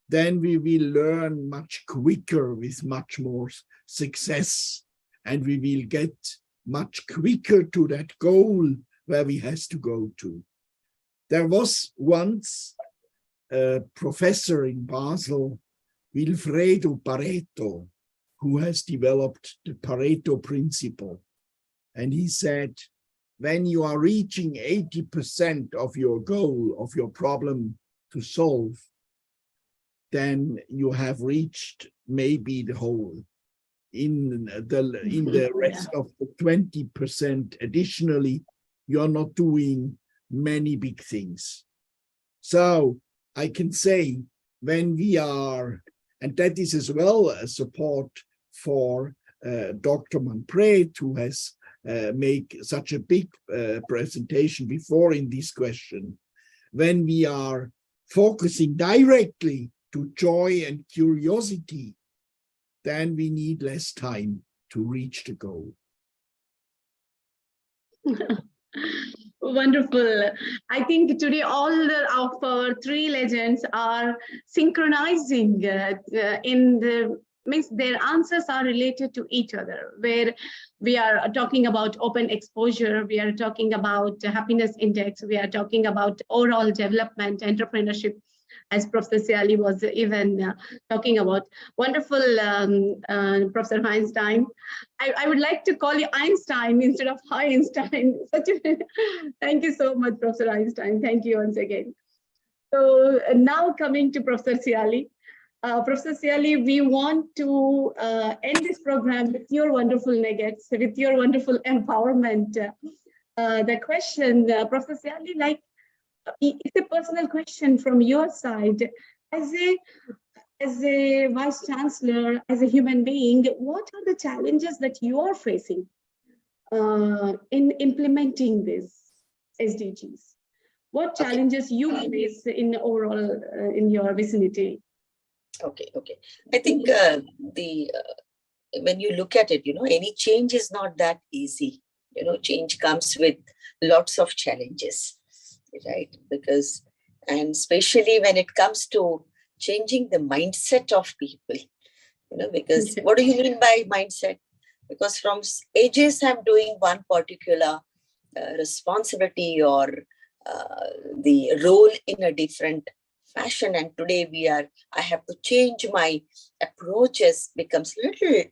then we will learn much quicker with much more success, and we will get much quicker to that goal where we has to go to. There was once a professor in Basel, Wilfredo Pareto, who has developed the Pareto principle. And he said, when you are reaching 80% of your goal, of your problem to solve, then you have reached maybe the whole. In the rest of the 20% additionally, you're not doing many big things. So I can say when we are, and that is as well a support for Dr. Manpreet, who has made such a big presentation before in this question, when we are focusing directly to joy and curiosity, then we need less time to reach the goal. Wonderful. I think today of our three legends are synchronizing in the means their answers are related to each other, where we are talking about open exposure, we are talking about happiness index, we are talking about overall development, entrepreneurship, as Professor Siali was even talking about. Wonderful, Professor Einstein. I would like to call you Einstein instead of Einstein. Thank you so much, Professor Einstein. Thank you once again. So now coming to Professor Siali. Professor Siali, we want to end this program with your wonderful nuggets, with your wonderful empowerment. The question, Professor Siali, like, it's a personal question from your side. As a Vice Chancellor, as a human being, what are the challenges that you are facing in implementing these SDGs? What challenges you face in overall in your vicinity? Okay. I think when you look at it, any change is not that easy. Change comes with lots of challenges, right? And especially when it comes to changing the mindset of people, because what do you mean by mindset? Because from ages I'm doing one particular responsibility or the role in a different fashion, and today I have to change my approaches becomes a little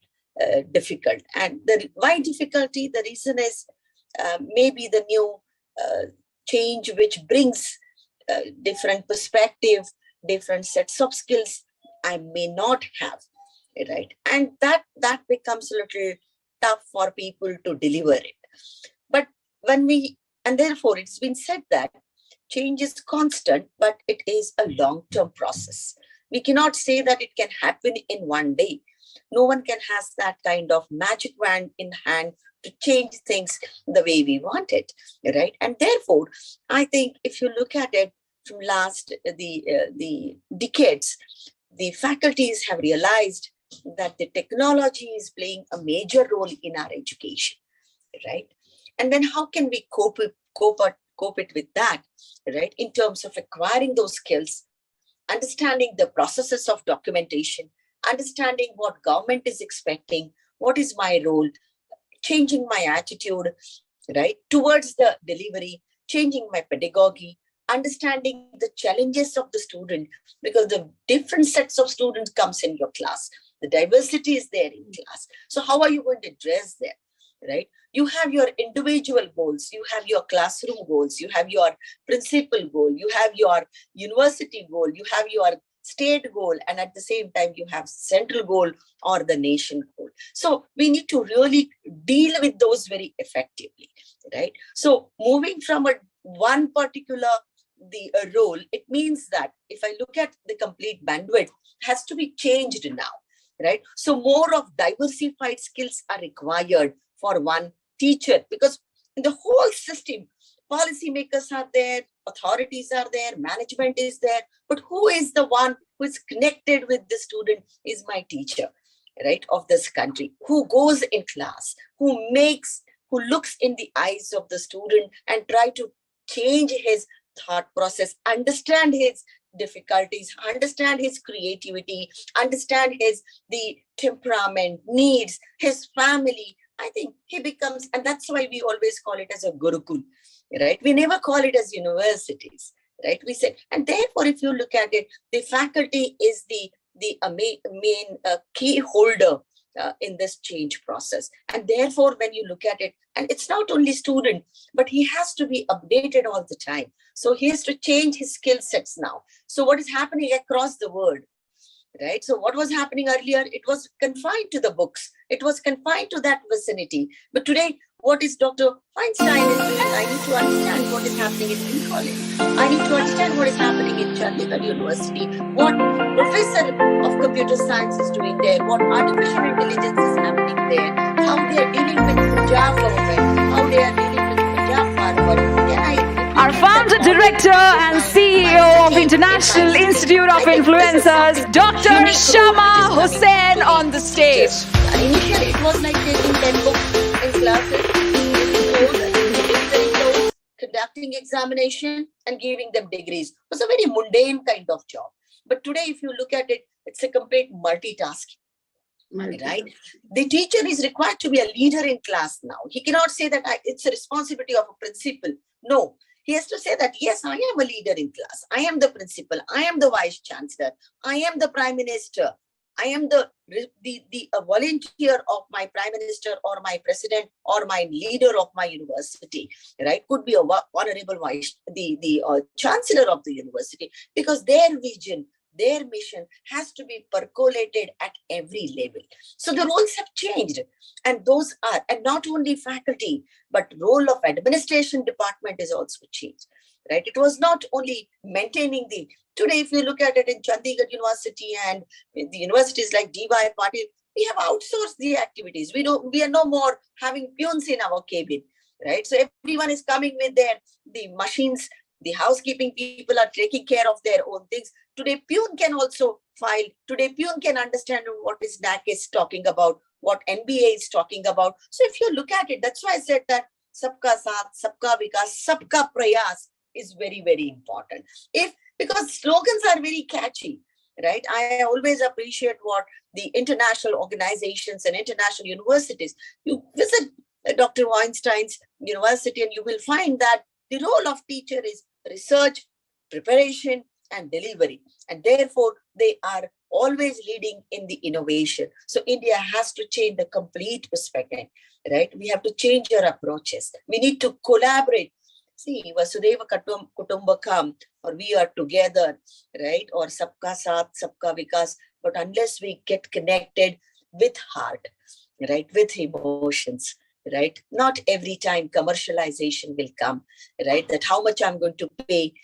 difficult. And why difficulty? The reason is maybe the new change which brings different perspective, different sets of skills I may not have, right? And that becomes a little tough for people to deliver it. But and therefore it's been said that change is constant, but it is a long-term process. We cannot say that it can happen in one day. No one can have that kind of magic wand in hand to change things the way we want it, right? And therefore, I think if you look at it from the decades, the faculties have realized that the technology is playing a major role in our education, right? And then how can we cope it with that, right? In terms of acquiring those skills, understanding the processes of documentation, understanding what government is expecting, what is my role, changing my attitude, right, towards the delivery, changing my pedagogy, understanding the challenges of the student, because the different sets of students comes in your class. The diversity is there in class. So how are you going to address them, right? You have your individual goals, you have your classroom goals, you have your principal goal, you have your university goal, you have your state goal, and at the same time you have central goal or the nation goal. So we need to really deal with those very effectively, right? So moving from one particular role, it means that if I look at the complete bandwidth, has to be changed now, right? So more of diversified skills are required for one teacher, because in the whole system, policymakers are there, authorities are there, management is there, but who is the one who is connected with the student is my teacher, right, of this country, who goes in class, who looks in the eyes of the student and try to change his thought process, understand his difficulties, understand his creativity, understand the temperament, needs, his family. I think he becomes, and that's why we always call it as a Gurukul, right? We never call it as universities, right? We say, and therefore, if you look at it, the faculty is the main key holder in this change process. And therefore, when you look at it, and it's not only student, but he has to be updated all the time. So he has to change his skill sets now. So what is happening across the world, right? So what was happening earlier, it was confined to the books. It was confined to that vicinity. But today, what is Dr. Feinstein is doing? I need to understand what is happening in King College. I need to understand what is happening in Chandigarh University. What professor of computer science is doing there. What artificial intelligence is happening there. How they are dealing with Punjab government. How they are dealing with Punjab Parliament. Our founder, director, and CEO of International Institute of Influencers, Dr. Shama Hussain, on the stage. Initially, it was like taking 10 books in classes, conduct conducting examination and giving them degrees. It was a very mundane kind of job. But today, if you look at it, it's a complete multitasking. Right? The teacher is required to be a leader in class now. He cannot say that it's a responsibility of a principal. No, he has to say that, yes, I am a leader in class. I am the principal. I am the vice chancellor. I am the prime minister. I am the volunteer of my prime minister or my president or my leader of my university, right? Could be a honorable vice, the chancellor of the university, because their vision, their mission has to be percolated at every level. So the roles have changed, and those are, and not only faculty, but role of administration department is also changed, right? It was not only maintaining today, if you look at it in Chandigarh University and the universities like DY Patil, we have outsourced the activities. We are no more having peons in our cabin, right? So everyone is coming with the machines. The housekeeping people are taking care of their own things. Today, peon can also file. Today, peon can understand what is NAC is talking about, what NBA is talking about. So if you look at it, that's why I said that sabka saath, sabka vikas, sabka prayas is very, very important. Because slogans are very catchy, right? I always appreciate what the international organizations and international universities. You visit Dr. Weinstein's university and you will find that the role of teacher is research, preparation, and delivery. And therefore, they are always leading in the innovation. So India has to change the complete perspective, right? We have to change our approaches. We need to collaborate. See, Vasudeva Kutumbakam, or we are together, right? Or Sabka Saath, Sabka Vikas. But unless we get connected with heart, right? With emotions, right? Not every time commercialization will come, right? That how much I'm going to pay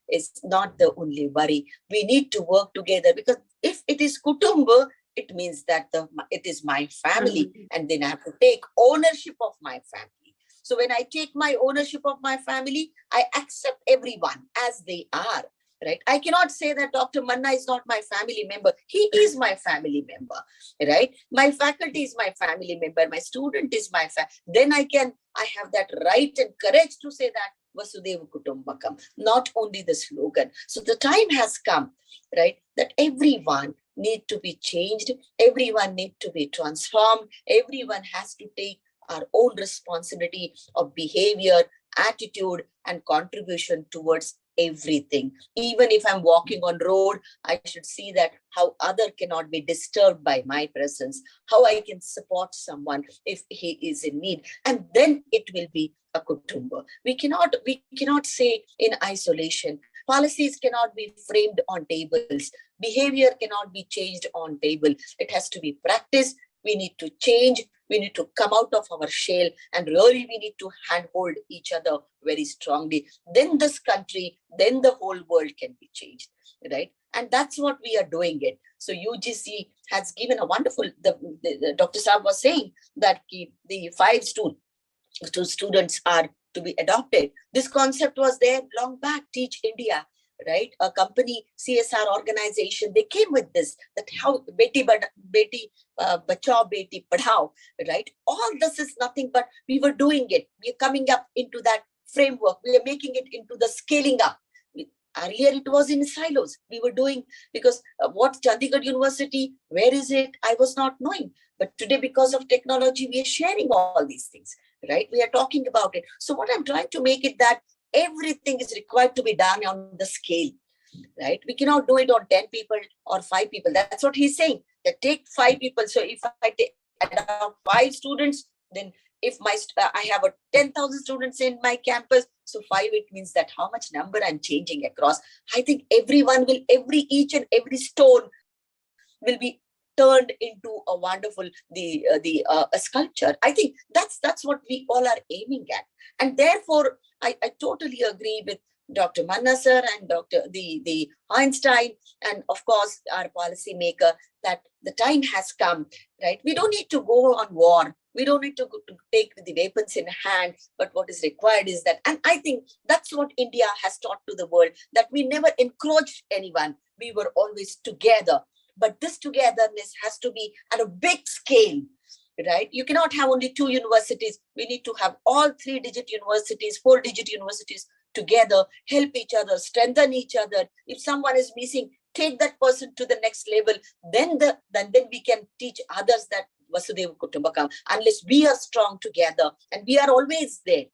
is not the only worry. We need to work together, because if it is Kutumba, it means that it is my family, and then I have to take ownership of my family. So when I take my ownership of my family, I accept everyone as they are, right? I cannot say that Dr. Manna is not my family member. He is my family member, right? My faculty is my family member. My student is my Then I have that right and courage to say that Vasudeva Kutumbakam, not only the slogan. So the time has come, right? That everyone need to be changed. Everyone need to be transformed. Everyone has to take our own responsibility of behavior, attitude, and contribution towards everything. Even if I'm walking on road, I should see that how other cannot be disturbed by my presence, how I can support someone if he is in need. And then it will be a kutumba. We cannot say in isolation. Policies cannot be framed on tables. Behavior cannot be changed on table. It has to be practiced. We need to change. We need to come out of our shell, and really we need to handhold each other very strongly. Then this country, then the whole world can be changed, right? And that's what we are doing it. So UGC has given a wonderful, the Dr. Saab was saying that the 5 students are to be adopted. This concept was there long back, Teach India, right? A company, CSR organization, they came with this, that how Beti Bachao, Beti Padhao, right? All this is nothing but we were doing it. We are coming up into that framework. We are making it into the scaling up. Earlier, it was in silos. We were doing, because what Chandigarh University, where is it? I was not knowing. But today, because of technology, we are sharing all these things, right? We are talking about it. So what I'm trying to make it that everything is required to be done on the scale, right? We cannot do it on 10 people or 5 people. That's what he's saying. That take 5 people. So if I take 5 students, then if I have 10,000 students in my campus, so 5, it means that how much number I'm changing across. I think everyone will, each and every stone will be turned into a wonderful a sculpture. I think that's what we all are aiming at. And therefore, I totally agree with Dr. Manna sir and the Einstein, and of course our policy maker, that the time has come, right? We don't need to go on war. We don't need to take the weapons in hand, but what is required is that, and I think that's what India has taught to the world, that we never encroached anyone. We were always together. But this togetherness has to be at a big scale, right? You cannot have only 2 universities. We need to have all 3-digit universities, 4-digit universities together, help each other, strengthen each other. If someone is missing, take that person to the next level. Then we can teach others that Vasudhaiva Kutumbakam, unless we are strong together, and we are always there,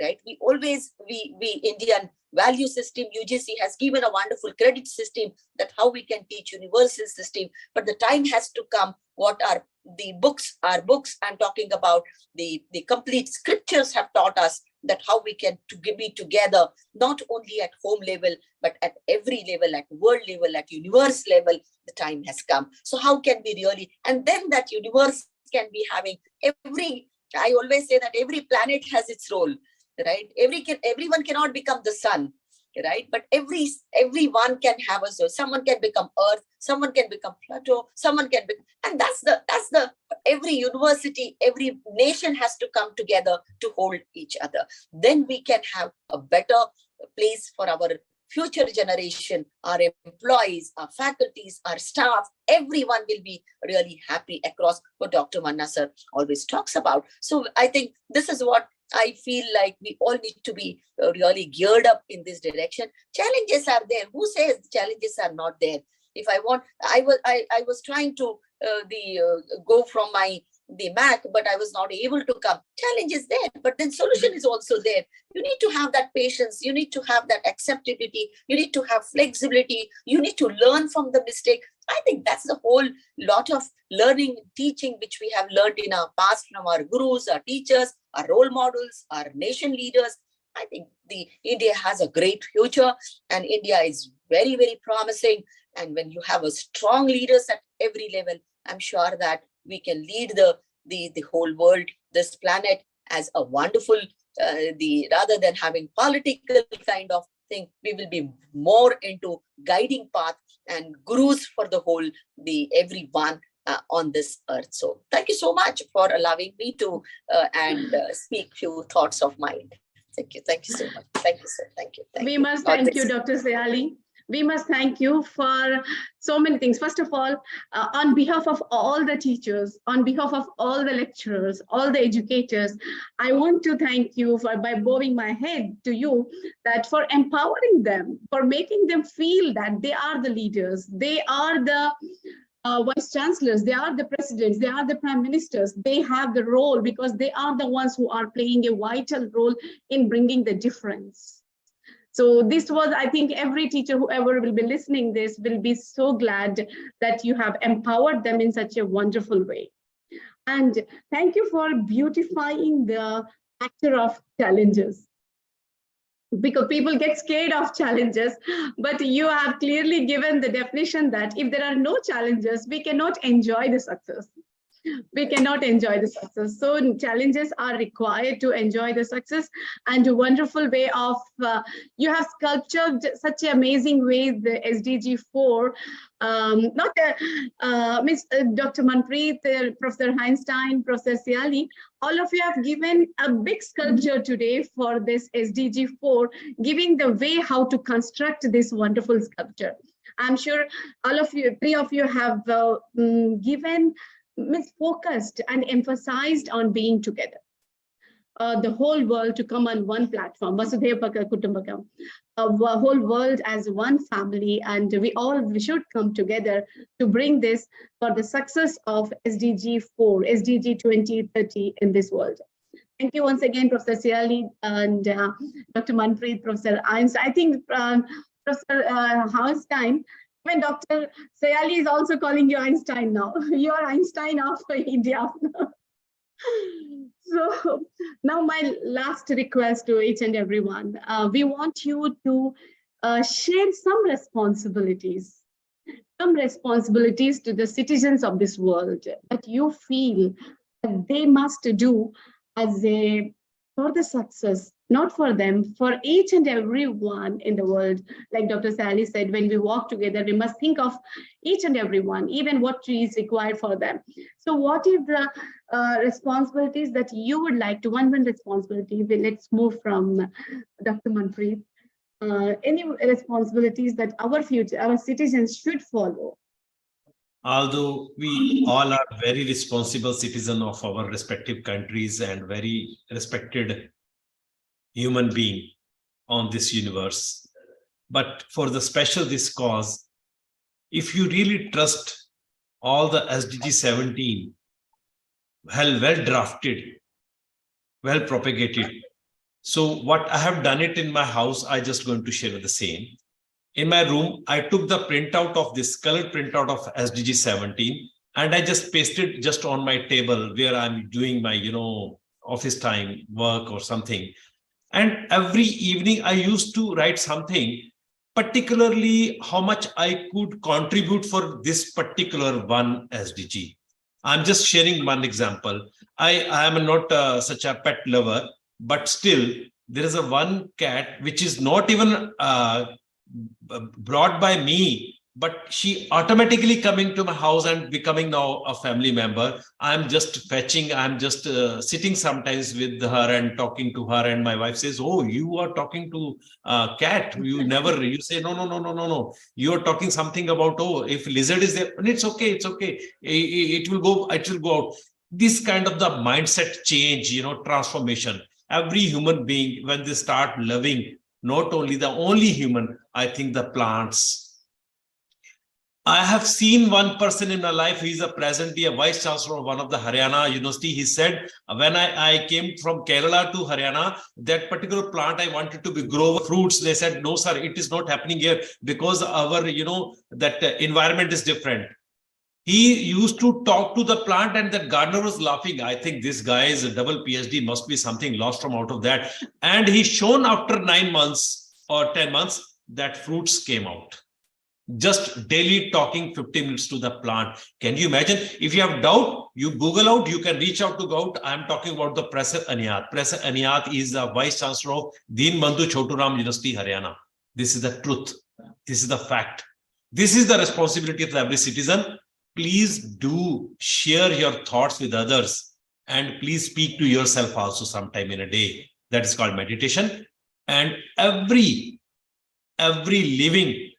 right? We Indian value system, UGC has given a wonderful credit system that how we can teach universal system, but the time has to come. What are the books? Our books, I'm talking about the complete scriptures have taught us that how we can be together, not only at home level, but at every level, at world level, at universe level. The time has come. So how can we really, and then that universe can be having I always say that every planet has its role, right? Everyone cannot become the sun, right? But everyone can have a soul. Someone can become Earth, someone can become Pluto, someone can be, and that's the every university, every nation has to come together to hold each other. Then we can have a better place for our future generation, our employees, our faculties, our staff. Everyone will be really happy across what Dr. Manna sir always talks about. So I think this is what I feel like we all need to be really geared up in this direction. Challenges are there. Who says challenges are not there? If I want, I was trying to go from the Mac, but I was not able to come. Challenge is there, but then solution is also there. You need to have that patience. You need to have that acceptability. You need to have flexibility. You need to learn from the mistake. I think that's the whole lot of learning, teaching, which we have learned in our past from our gurus, our teachers, our role models, our nation leaders. I think India has a great future, and India is very, very promising. And when you have a strong leaders at every level, I'm sure that we can lead the whole world, this planet, as a wonderful, rather than having political kind of thing, we will be more into guiding path and gurus for the whole, everyone on this earth. So thank you so much for allowing me to speak few thoughts of mine. Thank you so much. Thank you, sir. Thank you. We must thank you, Dr. Sayali. We must thank you for so many things. First of all, on behalf of all the teachers, on behalf of all the lecturers, all the educators, I want to thank you by bowing my head to you, that for empowering them, for making them feel that they are the leaders, they are the vice chancellors, they are the presidents, they are the prime ministers. They have the role because they are the ones who are playing a vital role in bringing the difference. So this was, I think every teacher, whoever will be listening this, will be so glad that you have empowered them in such a wonderful way. And thank you for beautifying the factor of challenges. Because people get scared of challenges, but you have clearly given the definition that if there are no challenges, we cannot enjoy the success. We cannot enjoy the success. So challenges are required to enjoy the success, and a wonderful way of, you have sculptured such an amazing way the SDG 4, Miss Dr. Manpreet, Professor Einstein, Professor Sayali, all of you have given a big sculpture today for this SDG 4, giving the way how to construct this wonderful sculpture. I'm sure all of you, 3 of you have given focused and emphasized on being together. The whole world to come on one platform, Vasudhaiva Kutumbakam, the whole world as one family, and we should come together to bring this for the success of SDG 4, SDG 2030 in this world. Thank you once again, Professor Sayali and Dr. Manpreet, Professor Einstein. I think Professor Einstein, even Dr. Sayali is also calling you Einstein now. You are Einstein of India. So now my last request to each and everyone, we want you to share some responsibilities to the citizens of this world that you feel that they must do for the success, not for them, for each and every one in the world. Like Dr. Sayali said, when we walk together, we must think of each and every one, even what is required for them. So what is the responsibilities that you would like to, one responsibility, let's move from Dr. Manpreet, any responsibilities that our citizens should follow although we all are very responsible citizens of our respective countries and very respected human being on this universe, but for the special this cause, if you really trust all the SDG 17, well drafted, well propagated. So what I have done it in my house, I just going to share the same. In my room, I took the printout of this colored printout of SDG 17, and I just pasted just on my table where I'm doing my, office time work or something. And every evening I used to write something, particularly how much I could contribute for this particular one SDG. I'm just sharing one example. I am not such a pet lover, but still there is a one cat which is not even brought by me, but she automatically coming to my house and becoming now a family member. I'm just fetching, I'm just sitting sometimes with her and talking to her, and my wife says, oh, you are talking to a cat, you never, you say, no, you are talking something about, oh, if lizard is there, and it's okay, it will go out. This kind of the mindset change, transformation. Every human being, when they start loving not only the only human, I think the plants. I have seen one person in my life, he is presently a vice chancellor of one of the Haryana university. He said, when I came from Kerala to Haryana, that particular plant I wanted to grow fruits. They said, no, sir, it is not happening here because our, that environment is different. He used to talk to the plant and that gardener was laughing. I think this guy is a double PhD, must be something lost from out of that. And he shown after 9 months or 10 months that fruits came out. Just daily talking 15 minutes to the plant. Can you imagine? If you have doubt, you Google out, you can reach out to Gout. I'm talking about the Professor Aniyat. Professor Aniyat is the Vice Chancellor of Deen Bandhu Choturam University, Haryana. This is the truth. This is the fact. This is the responsibility of every citizen. Please do share your thoughts with others, and please speak to yourself also sometime in a day. That is called meditation. And every living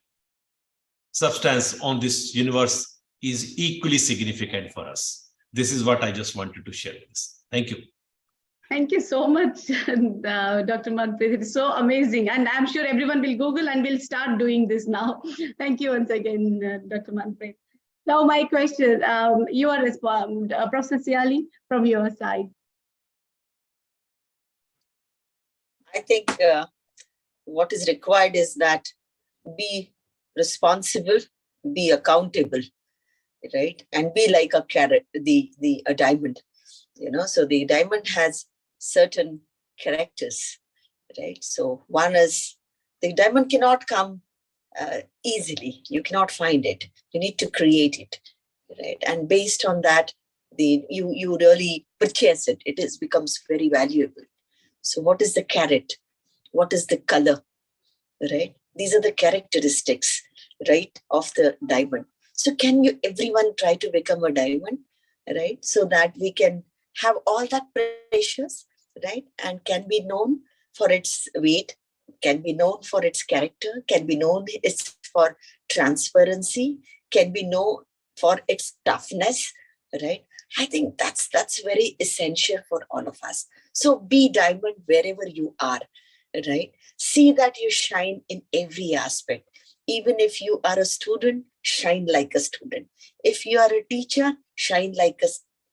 substance on this universe is equally significant for us. This is what I just wanted to share with this. Thank you. Thank you so much, Dr. Manpreet. It's so amazing. And I'm sure everyone will Google and will start doing this now. Thank you once again, Dr. Manpreet. Now my question, you are Professor Siali, from your side. I think what is required is that be responsible, be accountable, right? And be like a carrot, a diamond, so the diamond has certain characters, right? So one is the diamond cannot come easily. You cannot find it. You need to create it, right? And based on that, you really purchase it. It becomes very valuable. So what is the carrot? What is the color, right? These are the characteristics, right, of the diamond. So can everyone try to become a diamond, right? So that we can have all that precious, right? And can be known for its weight, can be known for its character, can be known for transparency, can be known for its toughness, right? I think that's very essential for all of us. So be diamond wherever you are, right? See that you shine in every aspect. Even if you are a student, shine like a student. If you are a teacher, shine like a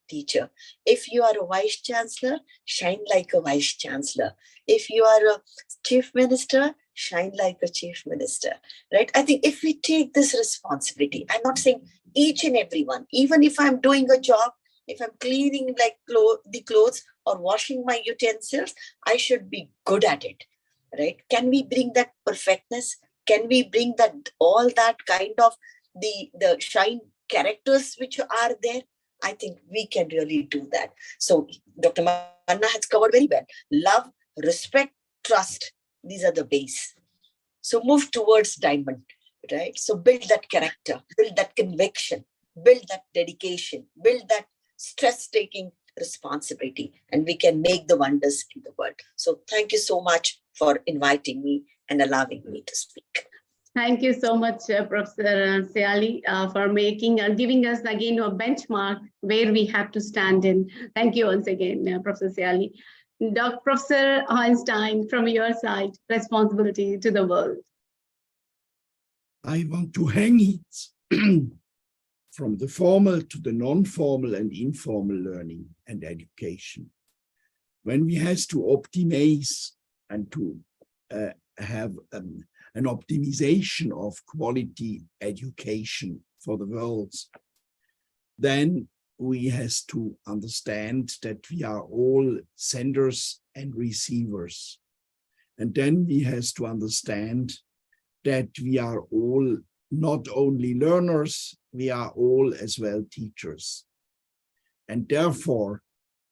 teacher. If you are a vice chancellor, shine like a vice chancellor. If you are a chief minister, shine like a chief minister, right? I think if we take this responsibility, I'm not saying each and every one, even if I'm doing a job, if I'm cleaning like the clothes or washing my utensils, I should be good at it, right? Can we bring that perfectness? Can we bring that all that kind of the shine characters which are there? I think we can really do that. So Dr. Manna has covered very well. Love, respect, trust. These are the base. So move towards diamond, right? So build that character, build that conviction, build that dedication, build that stress-taking responsibility, and we can make the wonders in the world. So thank you so much for inviting me and allowing me to speak. Thank you so much, Professor Seali, for giving us again a benchmark where we have to stand in. Thank you once again, Professor Seali. Professor Einstein, from your side, responsibility to the world. I want to hang it from the formal to the non-formal and informal learning and education. When we have to optimize and to have an optimization of quality education for the world, then we have to understand that we are all senders and receivers. And then we have to understand that we are all not only learners, we are all as well teachers. And therefore,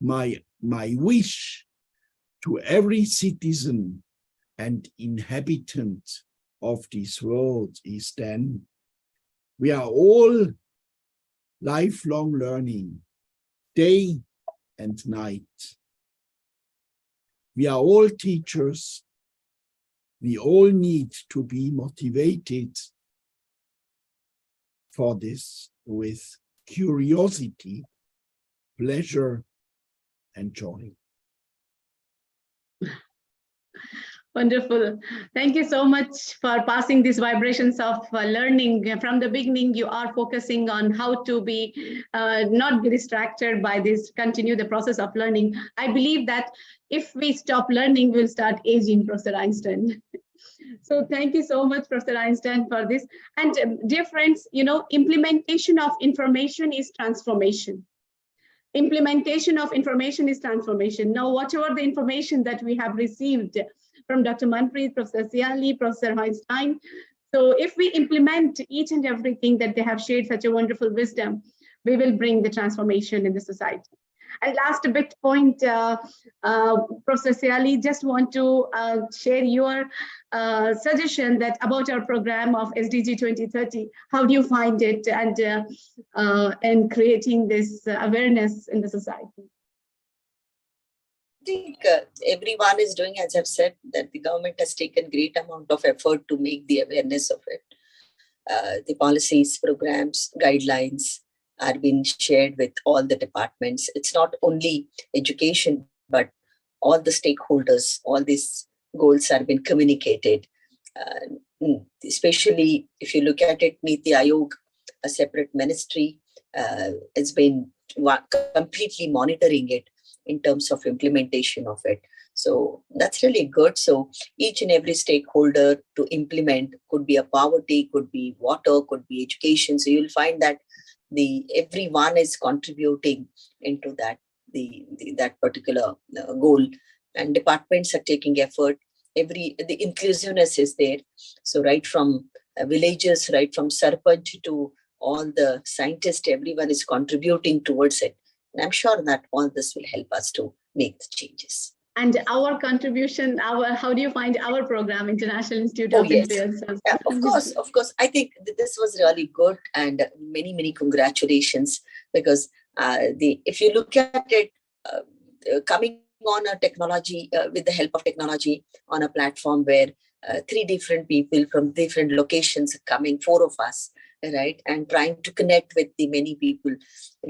my wish to every citizen and inhabitant of this world is then we are all lifelong learning, day and night. We are all teachers. We all need to be motivated for this with curiosity, pleasure, and joy. Wonderful. Thank you so much for passing these vibrations of learning. From the beginning, you are focusing on how to be not be distracted by this, continue the process of learning. I believe that if we stop learning, we'll start aging, Professor Einstein. So thank you so much, Professor Einstein, for this. And dear friends, implementation of information is transformation. Implementation of information is transformation. Now, whatever the information that we have received from Dr. Manpreet, Professor Seali, Professor Einstein, so if we implement each and everything that they have shared, such a wonderful wisdom, we will bring the transformation in the society. And last bit point, Professor Seali, just want to share your suggestion that about our program of SDG 2030. How do you find it and creating this awareness in the society? I think everyone is doing, as I've said, that the government has taken great amount of effort to make the awareness of it. The policies, programs, guidelines are being shared with all the departments. It's not only education, but all the stakeholders, all these goals are being communicated. Especially if you look at it, Niti Aayog, a separate ministry, has been completely monitoring it in terms of implementation of it. So that's really good. So each and every stakeholder to implement, could be a poverty, could be water, could be education. So you'll find that everyone is contributing into that that particular goal, and departments are taking effort. The inclusiveness is there. So right from villages, right from Sarpanch to all the scientists, everyone is contributing towards it. And I'm sure that all this will help us to make the changes. And our contribution, how do you find our program, International Institute of Influencers? Yeah, of course. I think this was really good, and many congratulations, because if you look at it, coming on a technology, with the help of technology, on a platform where 3 different people from different locations are coming, 4 of us, right, and trying to connect with the many people,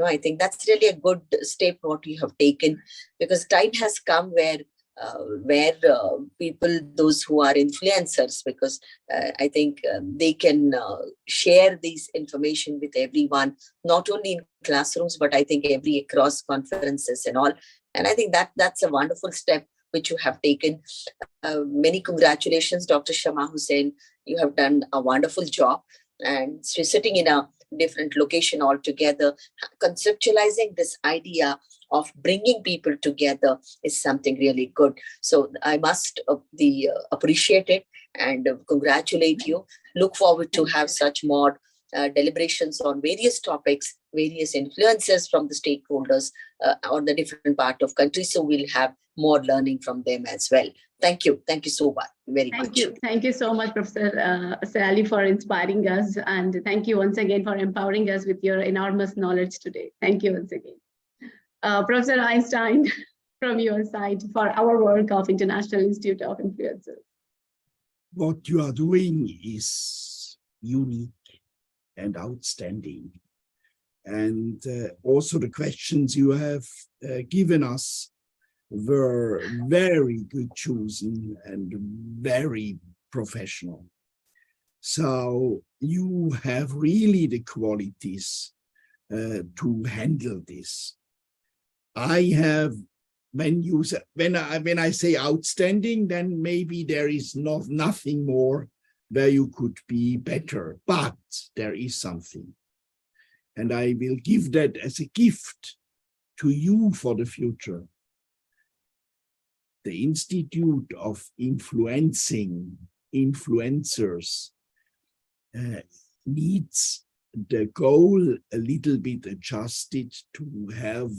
I think that's really a good step what you have taken, because time has come where people, those who are influencers, because I think they can share this information with everyone, not only in classrooms, but I think across conferences and all. And I think that's a wonderful step which you have taken. Many congratulations, Dr. Shama Hussain. You have done a wonderful job. And so sitting in a different location altogether, conceptualizing this idea of bringing people together is something really good. So I must appreciate it and congratulate you. Look forward to have such more deliberations on various topics, various influences from the stakeholders on the different part of country. So we'll have more learning from them as well. Thank you so much. Thank you so much, Professor Seali, for inspiring us, and thank you once again for empowering us with your enormous knowledge today. Thank you once again, Professor Einstein, from your side for our work of International Institute of Influencers. what you are doing is unique and outstanding. And also the questions you have given us were very good chosen and very professional. So you have really the qualities to handle this. I have, when I say outstanding, then maybe there is nothing more where you could be better, but there is something. And I will give that as a gift to you for the future. The Institute of Influencing Influencers needs the goal a little bit adjusted to have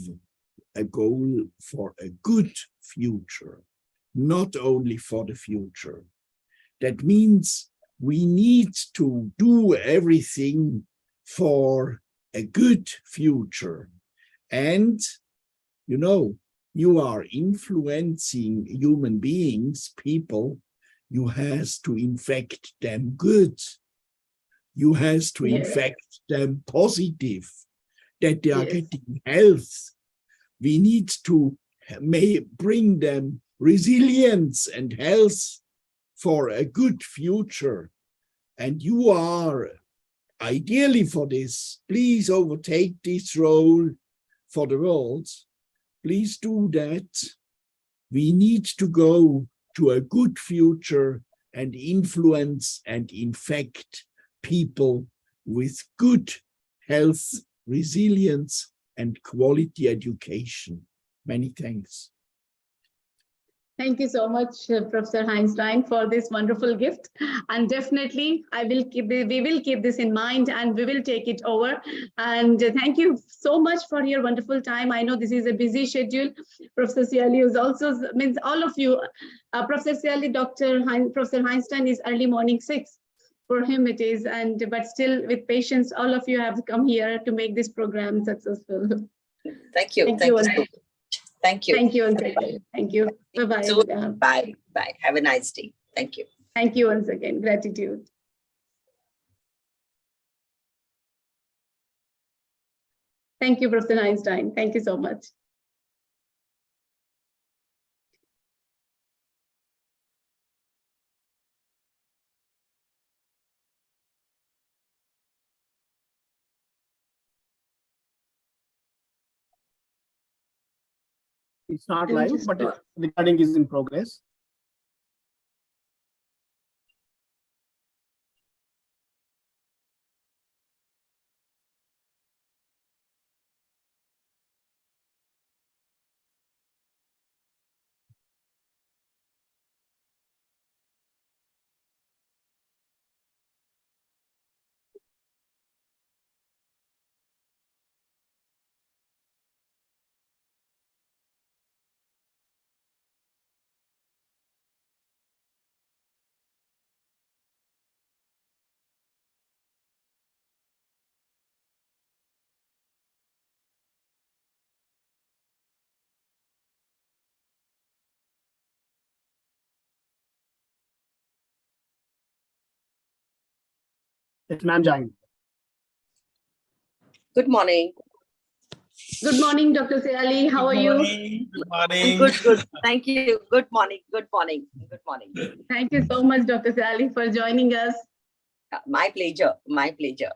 a goal for a good future, not only for the future. That means we need to do everything for a good future. And, you know, you are influencing human beings, people, you has to infect them good. You has to infect them positive, that they are getting health. We need to bring them resilience and health for a good future. And you are ideally for this. Please overtake this role for the world. Please do that. We need to go to a good future and influence and infect people with good health, resilience, and quality education. Many thanks. Thank you so much, Professor Einstein, for this wonderful gift. And definitely, we will keep this in mind and we will take it over. And thank you so much for your wonderful time. I know this is a busy schedule. Professor Siali is also, means all of you, Professor Siali, Professor Einstein is early morning 6. For him it is, but still with patience, all of you have come here to make this program successful. Thank you. Thank you so much. Thank you. Thank you once again. Thank you. Bye-bye. So, bye. Bye. Have a nice day. Thank you. Thank you once again. Gratitude. Thank you, Professor Einstein. Thank you so much. It's not live, but the recording is in progress. Yes, ma'am, join. Good morning. Good morning, Dr. Siali. How are you? Good morning. Good, good. Thank you. Good morning. Good morning. Good morning. Thank you so much, Dr. Siali, for joining us. My pleasure. My pleasure.